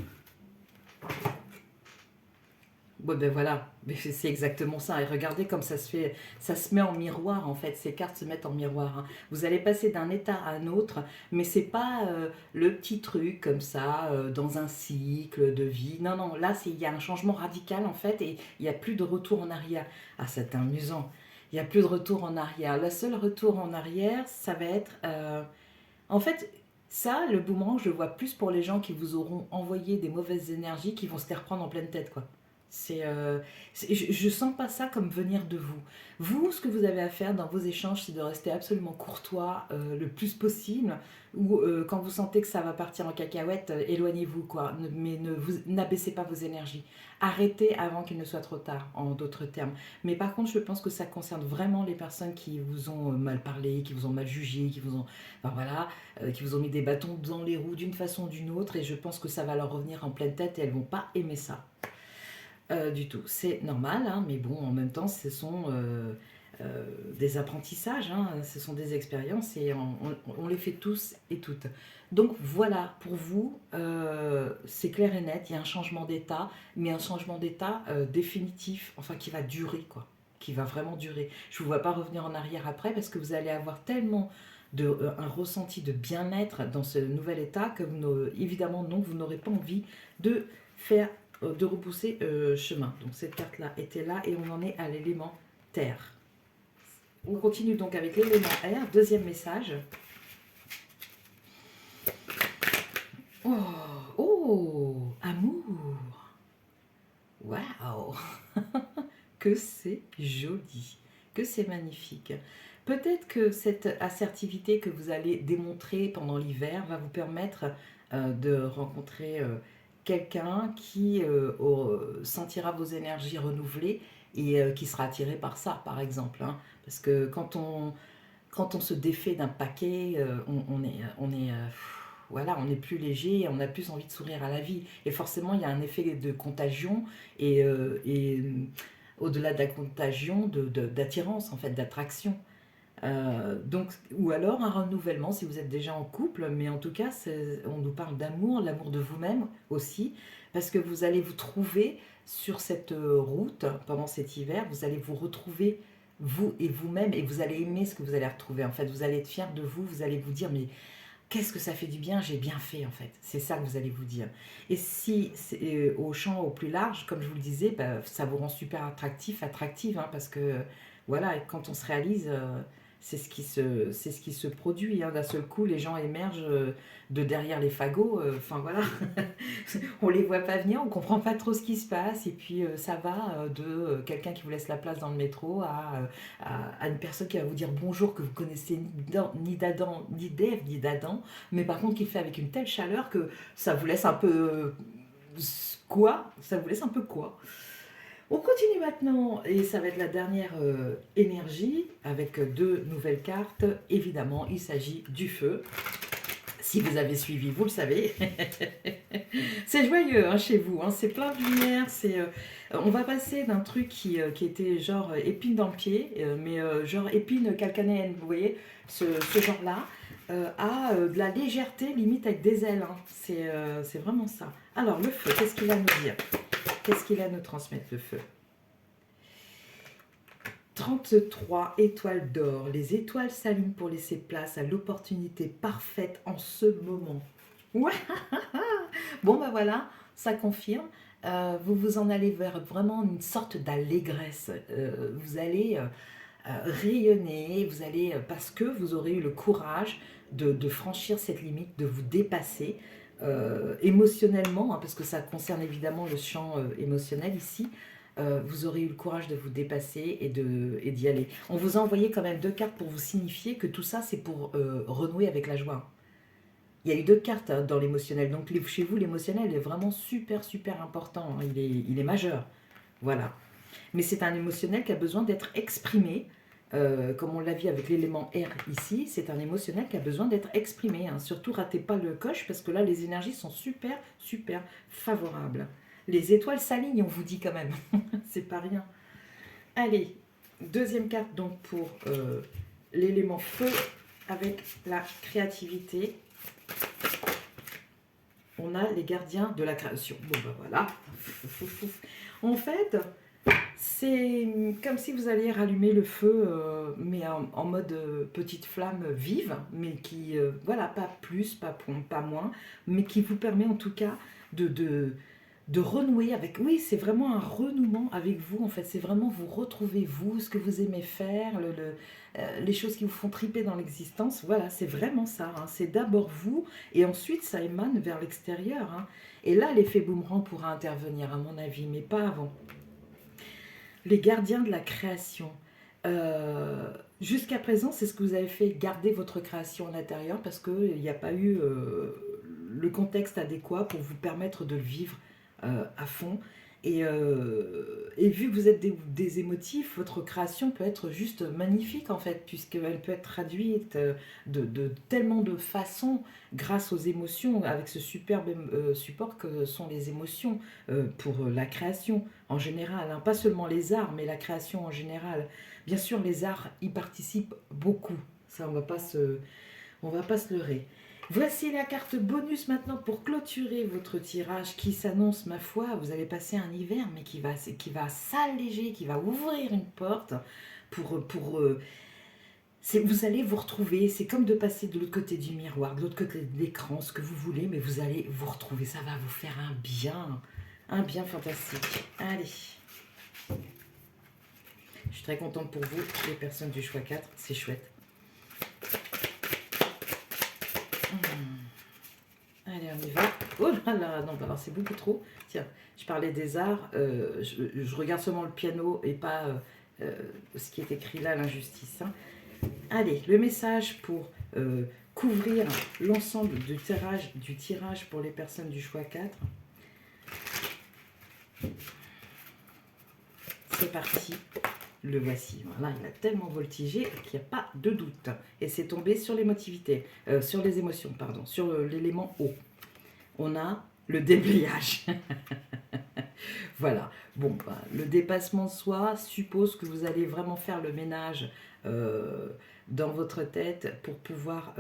Ouais, ben voilà, c'est exactement ça. Et regardez comme ça se met en miroir en fait. Ces cartes se mettent en miroir. Hein. Vous allez passer d'un état à un autre, mais c'est pas le petit truc comme ça dans un cycle de vie. Non, non, là il y a un changement radical en fait et il n'y a plus de retour en arrière. Ah, c'est amusant. Il n'y a plus de retour en arrière. Le seul retour en arrière, ça va être, en fait. Ça, le boomerang, je le vois plus pour les gens qui vous auront envoyé des mauvaises énergies qui vont se les reprendre en pleine tête, quoi. Je sens pas ça comme venir de vous. Vous, ce que vous avez à faire dans vos échanges, c'est de rester absolument courtois le plus possible. Ou quand vous sentez que ça va partir en cacahuète, éloignez-vous, quoi. Mais n'abaissez pas vos énergies. Arrêtez avant qu'il ne soit trop tard, en d'autres termes. Mais par contre, je pense que ça concerne vraiment les personnes qui vous ont mal parlé, qui vous ont mal jugé, qui vous ont, enfin, voilà, qui vous ont mis des bâtons dans les roues d'une façon ou d'une autre. Et je pense que ça va leur revenir en pleine tête et elles vont pas aimer ça. Du tout. C'est normal, hein, mais bon, en même temps, ce sont des apprentissages, hein, ce sont des expériences et on les fait tous et toutes. Donc voilà, pour vous, c'est clair et net, il y a un changement d'état, mais un changement d'état définitif, enfin qui va durer, quoi, qui va vraiment durer. Je ne vous vois pas revenir en arrière après parce que vous allez avoir tellement un ressenti de bien-être dans ce nouvel état que évidemment, non, vous n'aurez pas envie de faire de repousser chemin. Donc cette carte-là était là et on en est à l'élément terre. On continue donc avec l'élément air. Deuxième message. Oh, oh, amour. Waouh. Que c'est joli, que c'est magnifique. Peut-être que cette assertivité que vous allez démontrer pendant l'hiver va vous permettre de rencontrer quelqu'un qui sentira vos énergies renouvelées et qui sera attiré par ça, par exemple, hein. Parce que quand on se défait d'un paquet, voilà, on est plus léger, on a plus envie de sourire à la vie. Et forcément, il y a un effet de contagion et au-delà de la contagion, d'attirance, en fait, d'attraction. Donc, ou alors un renouvellement si vous êtes déjà en couple, mais en tout cas, on nous parle d'amour, l'amour de vous-même aussi, parce que vous allez vous trouver sur cette route pendant cet hiver, vous allez vous retrouver vous et vous-même, et vous allez aimer ce que vous allez retrouver. En fait, vous allez être fier de vous, vous allez vous dire, mais qu'est-ce que ça fait du bien, j'ai bien fait en fait. C'est ça que vous allez vous dire. Et si c'est au champ au plus large, comme je vous le disais, bah, ça vous rend super attractif, attractive, hein, parce que voilà, quand on se réalise, c'est ce qui se produit, hein. D'un seul coup, les gens émergent de derrière les fagots. Enfin voilà, on les voit pas venir, on comprend pas trop ce qui se passe. Et puis ça va de quelqu'un qui vous laisse la place dans le métro à une personne qui va vous dire bonjour que vous connaissez ni d'Adam, ni d'Ève, ni d'Adam, mais par contre qui le fait avec une telle chaleur que ça vous laisse un peu quoi. Ça vous laisse un peu quoi. On continue maintenant, et ça va être la dernière énergie, avec deux nouvelles cartes. Évidemment, il s'agit du feu. Si vous avez suivi, vous le savez. C'est joyeux hein, chez vous, hein, c'est plein de lumière. On va passer d'un truc qui était genre épine dans le pied, mais genre épine calcanéenne, vous voyez, ce genre-là, à de la légèreté, limite avec des ailes, hein. C'est vraiment ça. Alors, le feu, qu'est-ce qu'il a à nous dire? Qu'est-ce qu'il a à nous transmettre, le feu? 33 étoiles d'or. Les étoiles s'alignent pour laisser place à l'opportunité parfaite en ce moment. Ouais. Bon, ben voilà, ça confirme. Vous vous en allez vers vraiment une sorte d'allégresse. Vous allez rayonner, vous allez, parce que vous aurez eu le courage de franchir cette limite, de vous dépasser émotionnellement, hein, parce que ça concerne évidemment le champ émotionnel ici. Vous aurez eu le courage de vous dépasser et d'y aller. On vous a envoyé quand même deux cartes pour vous signifier que tout ça, c'est pour renouer avec la joie. Il y a eu deux cartes hein, dans l'émotionnel. Donc chez vous, l'émotionnel est vraiment super, super important, hein. Il est majeur. Voilà. Mais c'est un émotionnel qui a besoin d'être exprimé. Comme on l'a vu avec l'élément R ici, c'est un émotionnel qui a besoin d'être exprimé, hein. Surtout, ratez pas le coche parce que là, les énergies sont super, super favorables. Les étoiles s'alignent, on vous dit quand même. C'est pas rien. Allez, deuxième carte donc pour l'élément feu avec la créativité. On a les gardiens de la création. Bon ben voilà. En fait, c'est comme si vous alliez rallumer le feu, mais en mode petite flamme vive, mais qui, voilà, pas plus, pas moins, mais qui vous permet en tout cas de de renouer avec... Oui, c'est vraiment un renouement avec vous, en fait. C'est vraiment vous retrouver vous, ce que vous aimez faire, les choses qui vous font triper dans l'existence. Voilà, c'est vraiment ça, hein. C'est d'abord vous, et ensuite ça émane vers l'extérieur, hein. Et là, l'effet boomerang pourra intervenir, à mon avis, mais pas avant. Les gardiens de la création. Jusqu'à présent, c'est ce que vous avez fait, garder votre création à l'intérieur, parce qu'il n'y a pas eu le contexte adéquat pour vous permettre de le vivre à fond. Et vu que vous êtes des émotifs, votre création peut être juste magnifique en fait, puisqu'elle peut être traduite de tellement de façons grâce aux émotions, avec ce superbe support que sont les émotions pour la création en général, hein. Pas seulement les arts, mais la création en général. Bien sûr, les arts y participent beaucoup, ça on va pas se leurrer. Voici la carte bonus maintenant pour clôturer votre tirage qui s'annonce, ma foi, vous allez passer un hiver, mais qui va s'alléger, qui va ouvrir une porte vous allez vous retrouver, c'est comme de passer de l'autre côté du miroir, de l'autre côté de l'écran, ce que vous voulez, mais vous allez vous retrouver, ça va vous faire un bien fantastique. Allez, je suis très contente pour vous, les personnes du choix 4, c'est chouette. Allez, on y va. Oh là là, non, alors c'est beaucoup trop. Tiens, je parlais des arts, je regarde seulement le piano et pas ce qui est écrit là, l'injustice, hein. Allez, le message pour couvrir l'ensemble du tirage pour les personnes du choix 4. C'est parti. Le voici. Voilà, il a tellement voltigé qu'il n'y a pas de doute. Et c'est tombé sur l'émotivité, sur les émotions, pardon, sur l'élément eau. On a le déblayage. Voilà. Bon, bah, le dépassement de soi suppose que vous allez vraiment faire le ménage dans votre tête pour pouvoir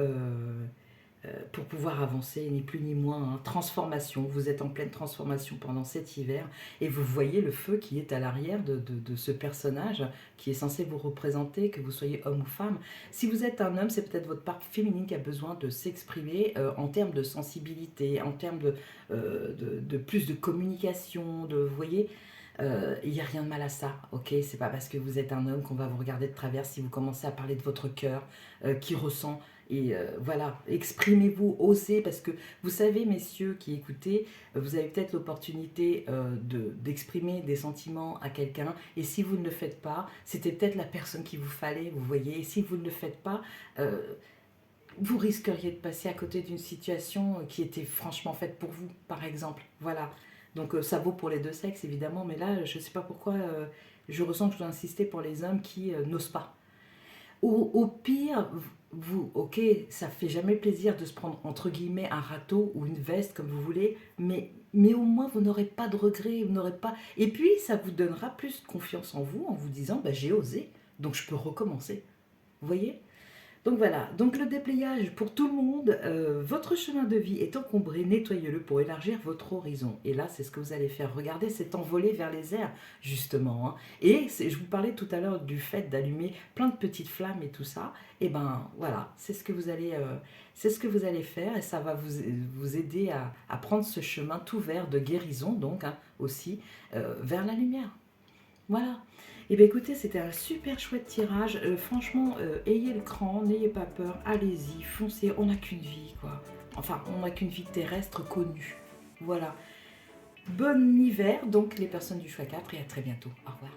avancer, ni plus ni moins, hein. Transformation, vous êtes en pleine transformation pendant cet hiver, et vous voyez le feu qui est à l'arrière de ce personnage, qui est censé vous représenter, que vous soyez homme ou femme. Si vous êtes un homme, c'est peut-être votre part féminine qui a besoin de s'exprimer en termes de sensibilité, en termes de plus de communication, vous voyez, il n'y a rien de mal à ça, ok? C'est pas parce que vous êtes un homme qu'on va vous regarder de travers si vous commencez à parler de votre cœur qui ressent. Et voilà, exprimez-vous, osez, parce que vous savez, messieurs qui écoutez, vous avez peut-être l'opportunité d'exprimer des sentiments à quelqu'un, et si vous ne le faites pas, c'était peut-être la personne qu'il vous fallait, vous voyez, et si vous ne le faites pas, vous risqueriez de passer à côté d'une situation qui était franchement faite pour vous, par exemple, voilà. Donc ça vaut pour les deux sexes, évidemment, mais là, je ne sais pas pourquoi, je ressens que je dois insister pour les hommes qui n'osent pas. Au pire, vous, ok, ça fait jamais plaisir de se prendre entre guillemets un râteau ou une veste comme vous voulez, mais au moins vous n'aurez pas de regrets, vous n'aurez pas. Et puis ça vous donnera plus de confiance en vous disant bah, j'ai osé, donc je peux recommencer. Vous voyez? Donc voilà, donc le déplayage pour tout le monde, votre chemin de vie est encombré, nettoyez-le pour élargir votre horizon. Et là, c'est ce que vous allez faire. Regardez, c'est envolé vers les airs, justement, hein. Et je vous parlais tout à l'heure du fait d'allumer plein de petites flammes et tout ça. Et ben voilà, c'est ce que vous allez faire, et ça va vous aider à prendre ce chemin tout vert de guérison, donc hein, aussi, vers la lumière. Voilà. Et bien écoutez, c'était un super chouette tirage. Franchement, ayez le cran, n'ayez pas peur, allez-y, foncez. On n'a qu'une vie, quoi. Enfin, on n'a qu'une vie terrestre connue. Voilà. Bon hiver, donc les personnes du choix 4, et à très bientôt. Au revoir.